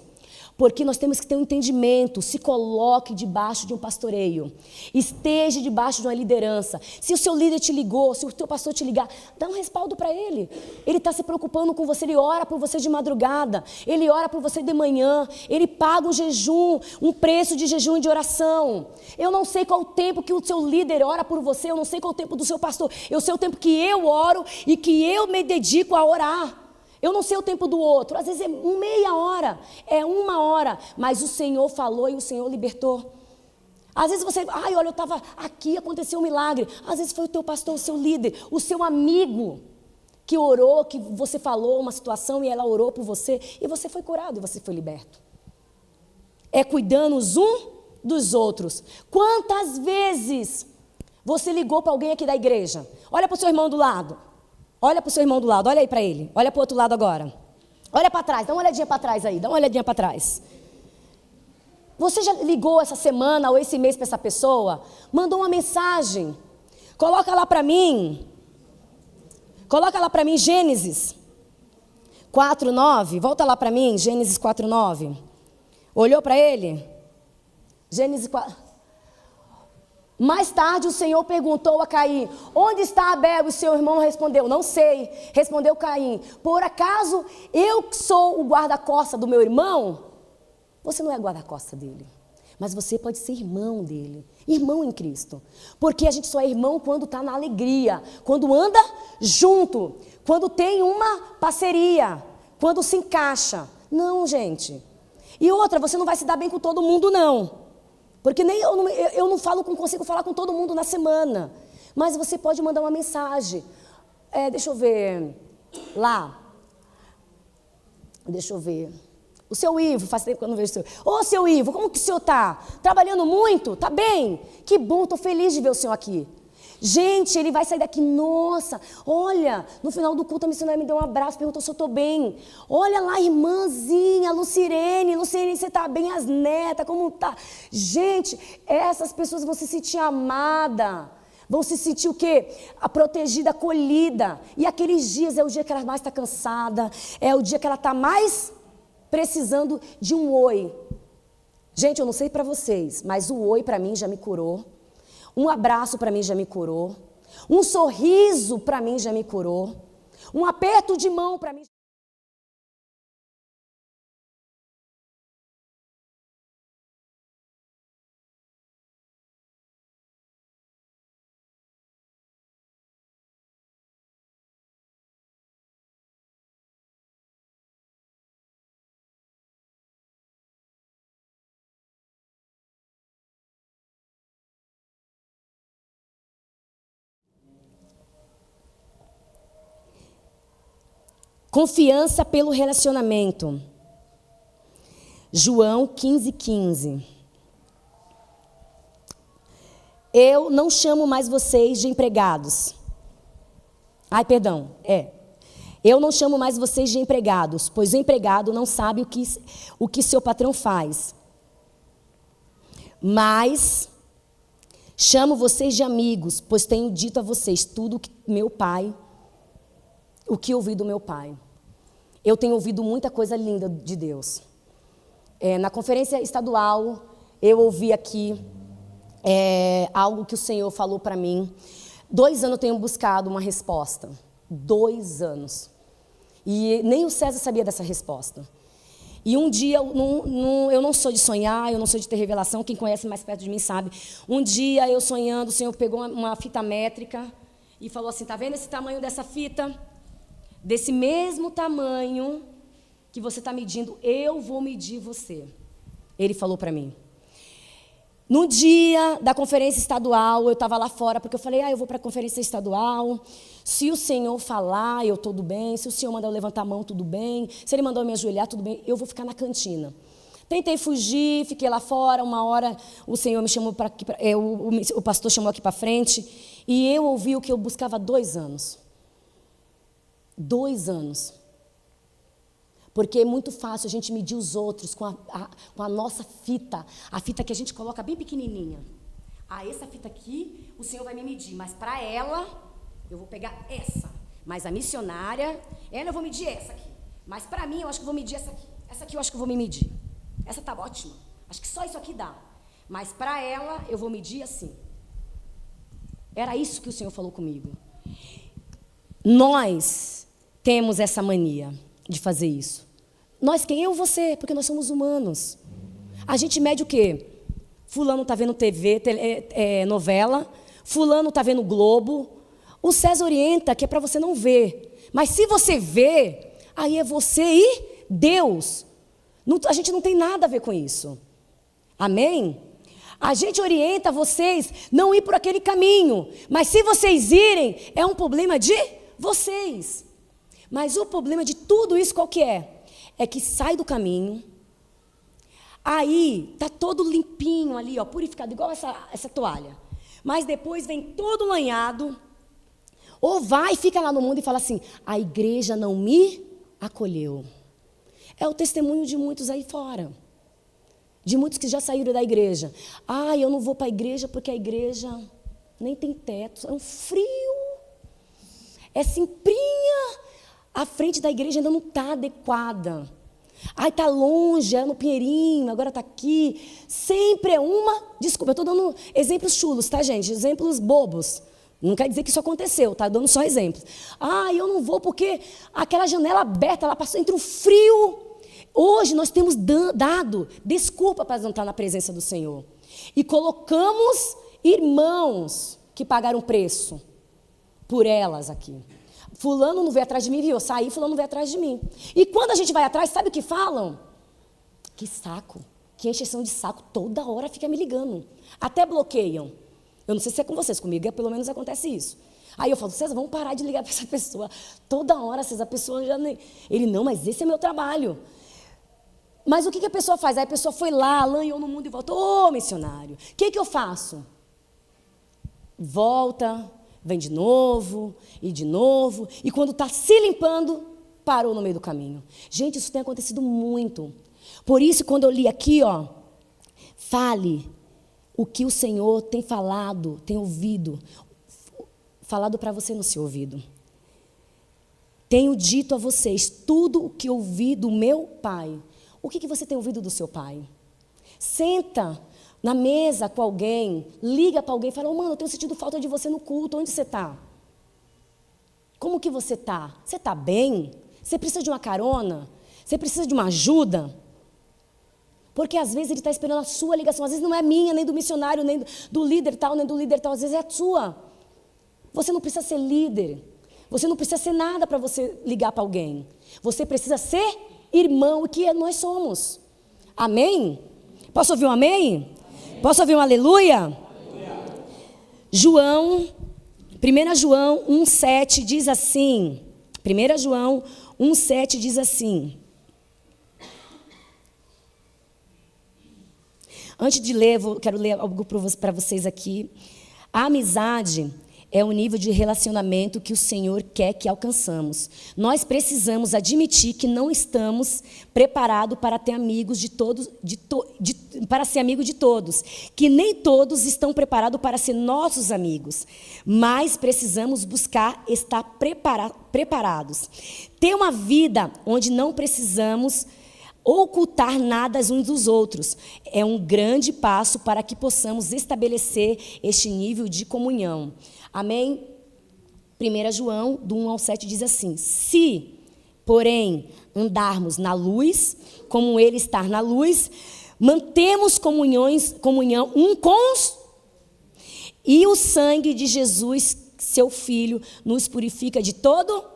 Porque nós temos que ter um entendimento. Se coloque debaixo de um pastoreio. Esteja debaixo de uma liderança. Se o seu líder te ligou, se o teu pastor te ligar, dá um respaldo para ele. Ele está se preocupando com você, ele ora por você de madrugada, ele ora por você de manhã, ele paga um jejum, um preço de jejum e de oração. Eu não sei qual o tempo que o seu líder ora por você, eu não sei qual o tempo do seu pastor, eu sei o tempo que eu oro e que eu me dedico a orar. Eu não sei o tempo do outro, às vezes é meia hora, é 1 hora, mas o Senhor falou e o Senhor libertou. Às vezes você, olha, eu estava aqui, aconteceu um milagre. Às vezes foi o teu pastor, o seu líder, o seu amigo que orou, que você falou uma situação e ela orou por você e você foi curado e você foi liberto. É cuidando uns dos outros. Quantas vezes você ligou para alguém aqui da igreja? Olha para o seu irmão do lado. Olha para o seu irmão do lado, olha aí para ele. Olha para o outro lado agora. Olha para trás, dá uma olhadinha para trás aí, dá uma olhadinha para trás. Você já ligou essa semana ou esse mês para essa pessoa? Mandou uma mensagem. Coloca lá para mim. Coloca lá para mim Gênesis 4:9. Volta lá para mim, Gênesis 4:9. Olhou para ele? Gênesis 4. Mais tarde o Senhor perguntou a Caim: onde está Abel? E seu irmão respondeu: não sei. Respondeu Caim: por acaso eu sou o guarda-costas do meu irmão? Você não é guarda-costas dele, mas você pode ser irmão dele, irmão em Cristo. Porque a gente só é irmão quando está na alegria, quando anda junto, quando tem uma parceria, quando se encaixa. Não, gente. E outra, você não vai se dar bem com todo mundo, não. Porque nem eu não consigo falar com todo mundo na semana. Mas você pode mandar uma mensagem. Deixa eu ver. Lá. Deixa eu ver. O seu Ivo, faz tempo que eu não vejo o seu. Ô, seu Ivo, como que o senhor está? Trabalhando muito? Tá bem? Que bom, estou feliz de ver o senhor aqui. Gente, ele vai sair daqui, nossa, olha, no final do culto a missionária me deu um abraço, perguntou se eu estou bem. Olha lá, irmãzinha, Lucirene, você está bem? As netas, como está? Gente, essas pessoas vão se sentir amadas, vão se sentir o quê? Protegida, acolhida. E aqueles dias é o dia que ela mais está cansada, é o dia que ela está mais precisando de um oi. Gente, eu não sei para vocês, mas o oi para mim já me curou. Um abraço para mim já me curou. Um sorriso para mim já me curou. Um aperto de mão para mim. Confiança pelo relacionamento. João 15:15. Eu não chamo mais vocês de empregados. Eu não chamo mais vocês de empregados, pois o empregado não sabe o que seu patrão faz. Mas chamo vocês de amigos, pois tenho dito a vocês tudo o que ouvi do meu pai. Eu tenho ouvido muita coisa linda de Deus. Na conferência estadual, eu ouvi aqui algo que o Senhor falou para mim. 2 anos eu tenho buscado uma resposta. 2 anos. E nem o César sabia dessa resposta. E um dia, eu não sou de sonhar, eu não sou de ter revelação, quem conhece mais perto de mim sabe. Um dia, eu sonhando, o Senhor pegou uma fita métrica e falou assim: está vendo esse tamanho dessa fita? Desse mesmo tamanho que você está medindo, eu vou medir você. Ele falou para mim. No dia da conferência estadual, eu estava lá fora, porque eu falei: eu vou para a conferência estadual. Se o Senhor falar, eu tudo bem. Se o Senhor mandar eu levantar a mão, tudo bem. Se Ele mandou eu me ajoelhar, tudo bem. Eu vou ficar na cantina. Tentei fugir, fiquei lá fora. Uma hora o Senhor me chamou para aqui, o pastor chamou aqui para frente. E eu ouvi o que eu buscava há 2 anos. 2 anos. Porque é muito fácil a gente medir os outros com a nossa fita. A fita que a gente coloca bem pequenininha. Essa fita aqui, o Senhor vai me medir. Mas para ela, eu vou pegar essa. Mas a missionária, ela eu vou medir essa aqui. Mas para mim, eu acho que eu vou medir essa aqui. Essa aqui eu acho que eu vou me medir. Essa tá ótima. Acho que só isso aqui dá. Mas para ela, eu vou medir assim. Era isso que o Senhor falou comigo. Nós temos essa mania de fazer isso. Nós, quem? Eu e você, porque nós somos humanos. A gente mede o quê? Fulano está vendo TV, novela. Fulano está vendo Globo. O César orienta que é para você não ver. Mas se você vê, aí é você e Deus. A gente não tem nada a ver com isso. Amém? A gente orienta vocês não ir por aquele caminho. Mas se vocês irem, é um problema de vocês. Mas o problema de tudo isso qual que é? É que sai do caminho. Aí, tá todo limpinho ali, ó, purificado, igual essa toalha. Mas depois vem todo lanhado. Ou vai e fica lá no mundo e fala assim, a igreja não me acolheu. É o testemunho de muitos aí fora. De muitos que já saíram da igreja. Eu não vou para a igreja porque a igreja nem tem teto. É um frio. É simprinha. A frente da igreja ainda não está adequada. Está longe, é no Pinheirinho, agora está aqui. Sempre é uma... Desculpa, eu estou dando exemplos chulos, tá, gente? Exemplos bobos. Não quer dizer que isso aconteceu, tá? Dando só exemplos. Eu não vou porque aquela janela aberta, ela passou entre o frio. Hoje nós temos dado desculpa para não estar na presença do Senhor. E colocamos irmãos que pagaram preço por elas aqui. Fulano não veio atrás de mim, viu? Eu saí, fulano não veio atrás de mim. E quando a gente vai atrás, sabe o que falam? Que saco, que encheção de saco, toda hora fica me ligando. Até bloqueiam. Eu não sei se é com vocês, comigo pelo menos acontece isso. Aí eu falo, César, vamos parar de ligar para essa pessoa. Toda hora, César, a pessoa já nem... Ele, não, mas esse é meu trabalho. Mas o que a pessoa faz? Aí a pessoa foi lá, lanhou no mundo e voltou. Missionário, o que eu faço? Volta... Vem de novo, e quando está se limpando, parou no meio do caminho. Gente, isso tem acontecido muito. Por isso, quando eu li aqui, fale o que o Senhor tem falado, tem ouvido, falado para você no seu ouvido. Tenho dito a vocês tudo o que ouvi do meu Pai. O que você tem ouvido do seu Pai? Senta na mesa com alguém, liga para alguém e fala, mano, eu tenho sentido falta de você no culto, onde você está? Como que você está? Você está bem? Você precisa de uma carona? Você precisa de uma ajuda? Porque às vezes ele está esperando a sua ligação, às vezes não é minha, nem do missionário, nem do líder tal, nem do líder tal, às vezes é a sua. Você não precisa ser líder, você não precisa ser nada para você ligar para alguém. Você precisa ser irmão, que nós somos. Amém? Posso ouvir um amém? Posso ouvir um aleluia? João, 1 João 1,7 diz assim. 1 João 1,7 diz assim. Antes de ler, quero ler algo para vocês aqui. A amizade é o nível de relacionamento que o Senhor quer que alcançamos. Nós precisamos admitir que não estamos preparados para ter amigos para ser amigo de todos, que nem todos estão preparados para ser nossos amigos, mas precisamos buscar estar preparados. Ter uma vida onde não precisamos ocultar nada uns dos outros é um grande passo para que possamos estabelecer este nível de comunhão. Amém? 1 João, do 1 ao 7, diz assim, se, porém, andarmos na luz, como ele está na luz, mantemos comunhão um com os... E o sangue de Jesus, seu Filho, nos purifica de todo...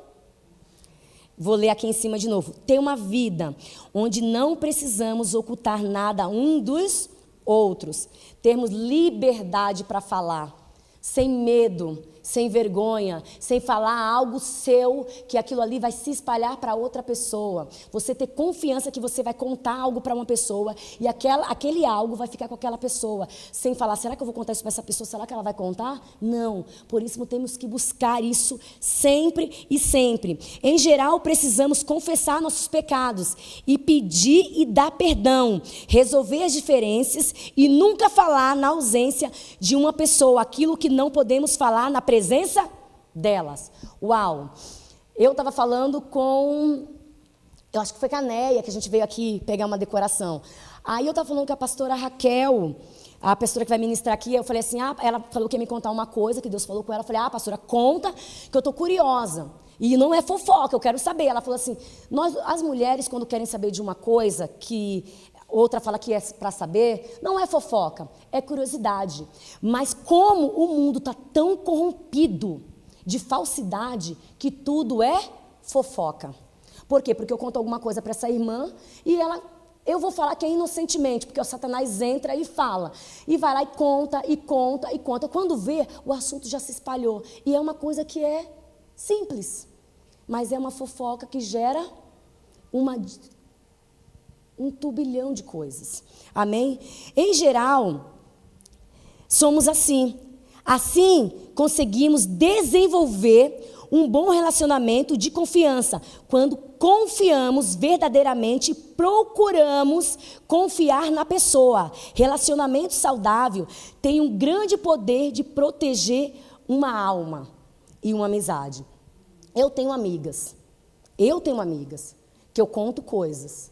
Vou ler aqui em cima de novo. Ter uma vida onde não precisamos ocultar nada um dos outros. Termos liberdade para falar, sem medo, sem vergonha, sem falar algo seu, que aquilo ali vai se espalhar para outra pessoa. Você ter confiança que você vai contar algo para uma pessoa e aquele algo vai ficar com aquela pessoa. Sem falar, será que eu vou contar isso para essa pessoa? Será que ela vai contar? Não. Por isso temos que buscar isso sempre e sempre. Em geral, precisamos confessar nossos pecados e pedir e dar perdão, resolver as diferenças e nunca falar na ausência de uma pessoa aquilo que não podemos falar na presença delas. Uau! Eu estava falando eu acho que foi com a Neia, que a gente veio aqui pegar uma decoração. Aí eu estava falando com a pastora Raquel, a pastora que vai ministrar aqui, eu falei assim, ela falou que ia me contar uma coisa, que Deus falou com ela, eu falei, pastora, conta, que eu estou curiosa. E não é fofoca, eu quero saber. Ela falou assim, as mulheres, quando querem saber de uma coisa que outra fala que é para saber, não é fofoca, é curiosidade. Mas como o mundo está tão corrompido de falsidade que tudo é fofoca. Por quê? Porque eu conto alguma coisa para essa irmã e eu vou falar que é inocentemente, porque o Satanás entra e fala. E vai lá e conta, e conta, e conta. Quando vê, o assunto já se espalhou. E é uma coisa que é simples, mas é uma fofoca que gera um turbilhão de coisas. Amém? Em geral, somos assim. Assim, conseguimos desenvolver um bom relacionamento de confiança. Quando confiamos verdadeiramente, procuramos confiar na pessoa. Relacionamento saudável tem um grande poder de proteger uma alma e uma amizade. Eu tenho amigas que eu conto coisas.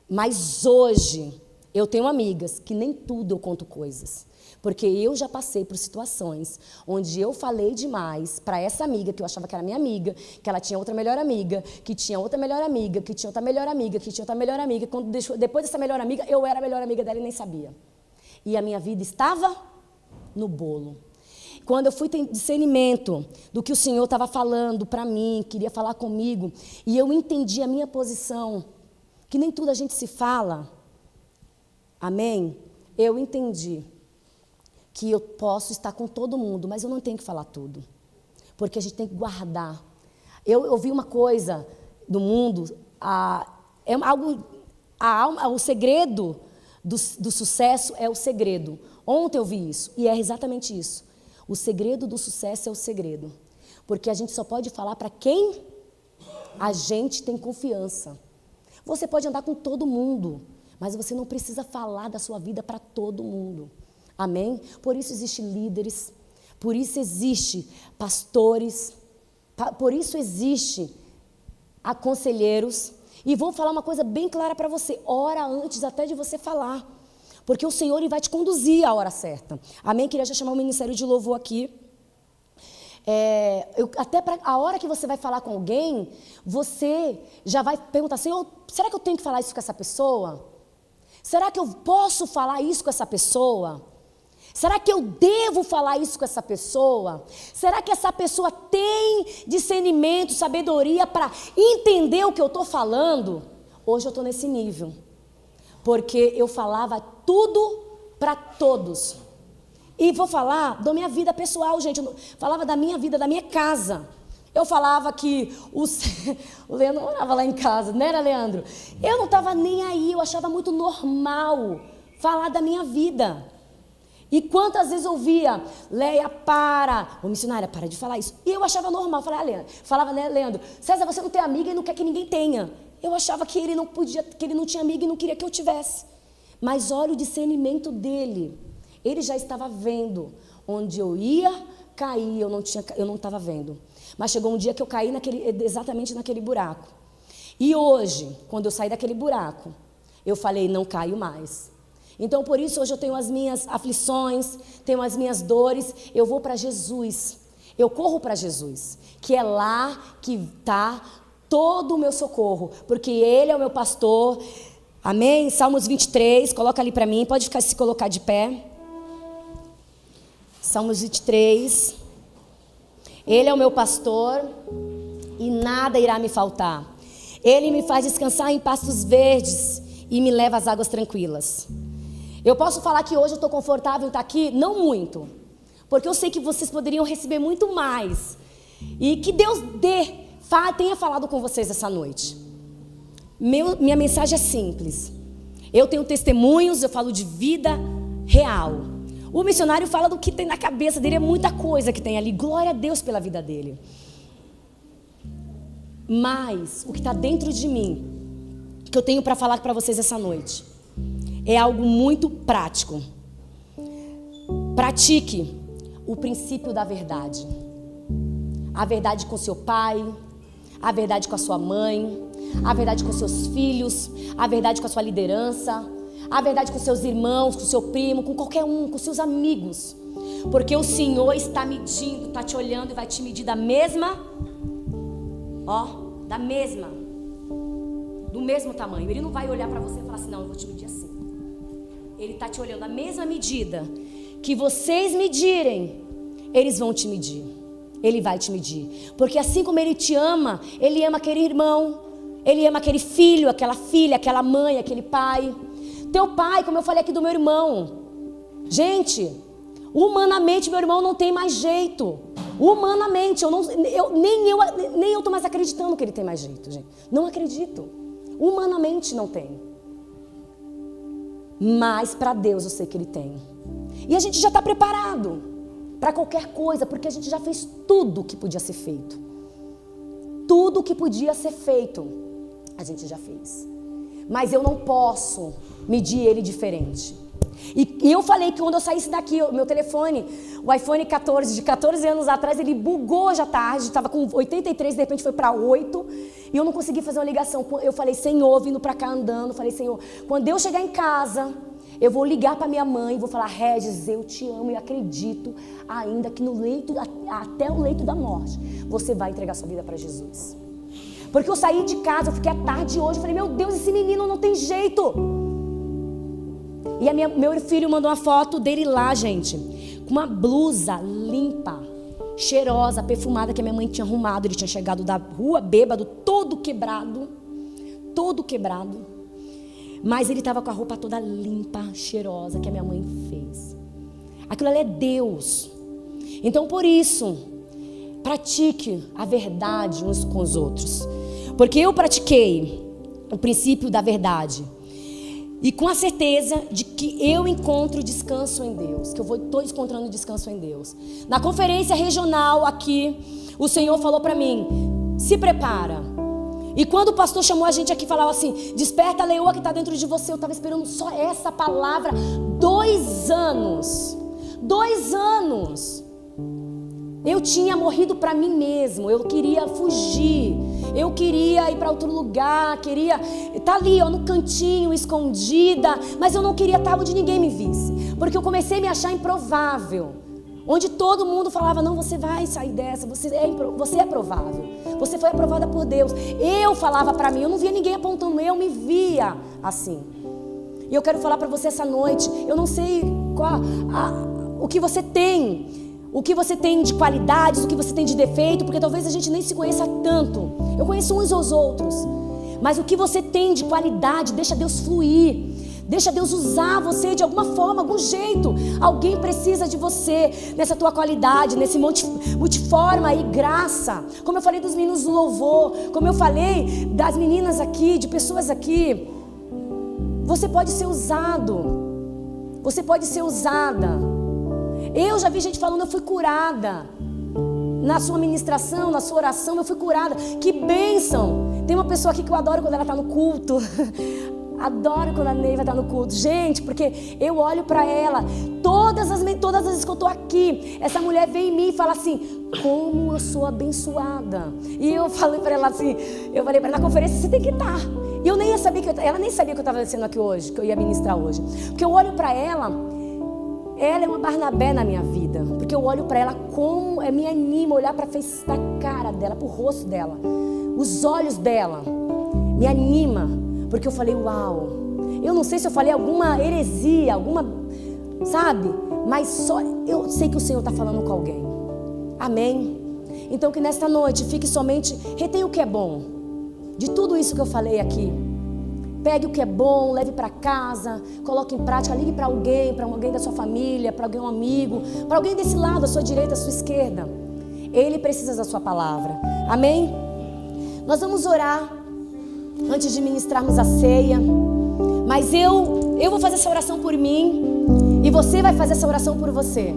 Mas hoje, eu tenho amigas que nem tudo eu conto coisas. Porque eu já passei por situações onde eu falei demais para essa amiga, que eu achava que era minha amiga, que ela tinha outra melhor amiga, que tinha outra melhor amiga, que tinha outra melhor amiga, que tinha outra melhor amiga. Depois dessa melhor amiga, eu era a melhor amiga dela e nem sabia. E a minha vida estava no bolo. Quando eu fui ter discernimento do que o Senhor estava falando para mim, queria falar comigo, e eu entendi a minha posição, que nem tudo a gente se fala. Amém? Eu entendi que eu posso estar com todo mundo, mas eu não tenho que falar tudo. Porque a gente tem que guardar. Eu ouvi uma coisa do mundo, o segredo do sucesso é o segredo. Ontem eu vi isso, e é exatamente isso. O segredo do sucesso é o segredo. Porque a gente só pode falar para quem a gente tem confiança. Você pode andar com todo mundo, mas você não precisa falar da sua vida para todo mundo. Amém? Por isso existem líderes, por isso existem pastores, por isso existem conselheiros. E vou falar uma coisa bem clara para você, ora antes até de você falar, porque o Senhor vai te conduzir à hora certa. Amém? Queria já chamar o Ministério de Louvor aqui. Até para a hora que você vai falar com alguém, você já vai perguntar, Senhor, será que eu tenho que falar isso com essa pessoa? Será que eu posso falar isso com essa pessoa? Será que eu devo falar isso com essa pessoa? Será que essa pessoa tem discernimento, sabedoria para entender o que eu estou falando? Hoje eu estou nesse nível. Porque eu falava tudo para todos. E vou falar da minha vida pessoal, gente. Eu falava da minha vida, da minha casa. Eu falava que o Leandro morava lá em casa, não era, Leandro? Eu não estava nem aí, eu achava muito normal falar da minha vida. E quantas vezes eu ouvia, Leia, ô missionária, para de falar isso. E eu achava normal, falava, né, Leandro, César, você não tem amiga e não quer que ninguém tenha. Eu achava que ele não podia, que ele não tinha amiga e não queria que eu tivesse. Mas olha o discernimento dele. Ele já estava vendo onde eu ia cair, eu não estava vendo. Mas chegou um dia que eu caí exatamente naquele buraco. E hoje, quando eu saí daquele buraco, eu falei, não caio mais. Então, por isso, hoje eu tenho as minhas aflições, tenho as minhas dores, eu vou para Jesus, eu corro para Jesus, que é lá que está todo o meu socorro, porque Ele é o meu pastor. Amém? Salmos 23, coloca ali para mim, pode se colocar de pé. Salmos 23, Ele é o meu pastor e nada irá me faltar. Ele me faz descansar em pastos verdes e me leva às águas tranquilas. Eu posso falar que hoje eu estou confortável em estar aqui? Não muito, porque eu sei que vocês poderiam receber muito mais. E que Deus tenha falado com vocês essa noite. Minha mensagem é simples. Eu tenho testemunhos, eu falo de vida real. O missionário fala do que tem na cabeça dele, é muita coisa que tem ali. Glória a Deus pela vida dele. Mas o que está dentro de mim, que eu tenho para falar para vocês essa noite, é algo muito prático. Pratique o princípio da verdade. A verdade com seu pai, a verdade com a sua mãe, a verdade com seus filhos, a verdade com a sua liderança, a verdade com seus irmãos, com seu primo, com qualquer um, com seus amigos. Porque o Senhor está medindo, está te olhando e vai te medir da mesma, do mesmo tamanho. Ele não vai olhar para você e falar assim, não, eu vou te medir assim. Ele está te olhando a mesma medida que vocês medirem, eles vão te medir. Ele vai te medir. Porque assim como Ele te ama, Ele ama aquele irmão, Ele ama aquele filho, aquela filha, aquela mãe, aquele pai. Teu pai, como eu falei aqui do meu irmão. Gente, humanamente meu irmão não tem mais jeito. Humanamente, nem eu estou mais acreditando que ele tem mais jeito, gente. Não acredito. Humanamente não tem. Mas para Deus eu sei que Ele tem. E a gente já está preparado para qualquer coisa, porque a gente já fez tudo que podia ser feito. Tudo que podia ser feito, a gente já fez. Mas eu não posso medir Ele diferente. E eu falei que quando eu saísse daqui, meu telefone, o iPhone 14, de 14 anos atrás, ele bugou já tarde, estava com 83, de repente foi para 8, e eu não consegui fazer uma ligação. Eu falei, Senhor, vindo para cá andando, falei, Senhor, quando eu chegar em casa, eu vou ligar para minha mãe e vou falar, Regis, eu te amo e acredito ainda que no leito, até o leito da morte, você vai entregar sua vida para Jesus. Porque eu saí de casa, eu fiquei à tarde hoje, eu falei, meu Deus, esse menino não tem jeito. E meu filho mandou uma foto dele lá, gente, com uma blusa limpa, cheirosa, perfumada, que a minha mãe tinha arrumado. Ele tinha chegado da rua bêbado, todo quebrado. Mas ele estava com a roupa toda limpa, cheirosa, que a minha mãe fez. Aquilo ali é Deus. Então, por isso, pratique a verdade uns com os outros. Porque eu pratiquei o princípio da verdade. E com a certeza de que eu encontro descanso em Deus. Que eu estou encontrando descanso em Deus. Na conferência regional aqui, o Senhor falou para mim, se prepara. E quando o pastor chamou a gente aqui, falava assim, desperta a leoa que está dentro de você. Eu estava esperando só essa palavra 2 anos. 2 anos. Eu tinha morrido para mim mesmo. Eu queria fugir. Eu queria ir para outro lugar. Queria estar ali, ó, no cantinho, escondida. Mas eu não queria estar onde ninguém me visse. Porque eu comecei a me achar improvável. Onde todo mundo falava, não, você vai sair dessa. Você é provável. Você foi aprovada por Deus. Eu falava para mim. Eu não via ninguém apontando. Eu me via assim. E eu quero falar para você essa noite. Eu não sei o que você tem. O que você tem de qualidades, o que você tem de defeito, porque talvez a gente nem se conheça tanto. Eu conheço uns aos outros. Mas o que você tem de qualidade, deixa Deus fluir. Deixa Deus usar você de alguma forma, algum jeito. Alguém precisa de você nessa tua qualidade, nesse multiforma e graça. Como eu falei dos meninos do louvor, como eu falei das meninas aqui, de pessoas aqui. Você pode ser usado. Você pode ser usada. Eu já vi gente falando, eu fui curada. Na sua ministração, na sua oração, eu fui curada. Que bênção. Tem uma pessoa aqui que eu adoro quando ela está no culto. Adoro quando a Neiva está no culto. Gente, porque eu olho para ela. Todas as vezes que eu estou aqui, essa mulher vem em mim e fala assim, como eu sou abençoada. E eu falei para ela assim, eu falei para ela na conferência, você tem que estar. E eu nem ia saber ela nem sabia que eu estava sendo aqui hoje, que eu ia ministrar hoje. Porque eu olho para ela é uma Barnabé na minha vida. Porque eu olho para ela como me anima olhar para a cara dela, para o rosto dela, os olhos dela. Me anima. Porque eu falei, uau. Eu não sei se eu falei alguma heresia, sabe? Mas só eu sei que o Senhor está falando com alguém. Amém? Então que nesta noite fique somente, retenha o que é bom. De tudo isso que eu falei aqui, Pegue o que é bom, leve para casa, coloque em prática, ligue para alguém da sua família, para alguém, um amigo, para alguém desse lado, à sua direita, à sua esquerda. Ele precisa da sua palavra. Amém? Nós vamos orar antes de ministrarmos a ceia. Mas eu vou fazer essa oração por mim e você vai fazer essa oração por você.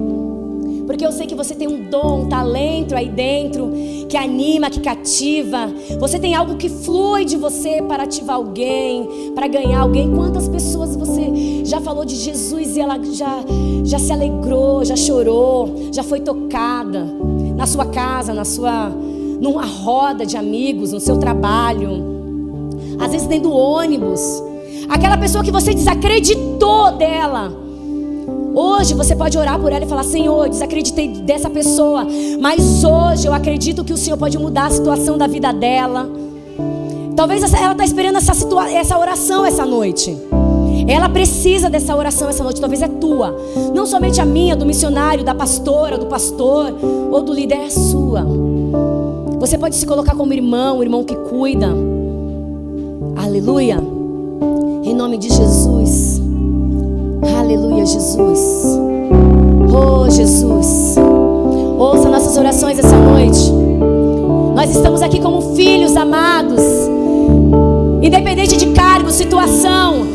Porque eu sei que você tem um dom, um talento aí dentro, que anima, que cativa. Você tem algo que flui de você para ativar alguém, para ganhar alguém. Quantas pessoas você já falou de Jesus e ela já se alegrou, já chorou, já foi tocada na sua casa, numa roda de amigos, no seu trabalho, às vezes dentro do ônibus. Aquela pessoa que você desacreditou dela, hoje você pode orar por ela e falar: Senhor, desacreditei dessa pessoa, mas hoje eu acredito que o Senhor pode mudar a situação da vida dela. Talvez ela está esperando essa oração essa noite. Ela precisa dessa oração essa noite. Talvez é tua, não somente a minha, do missionário, da pastora, do pastor ou do líder, é sua. Você pode se colocar como irmão, o irmão que cuida. Aleluia. Em nome de Jesus. Aleluia, Jesus. Oh, Jesus. Ouça nossas orações essa noite. Nós estamos aqui como filhos amados. Independente de cargo, situação,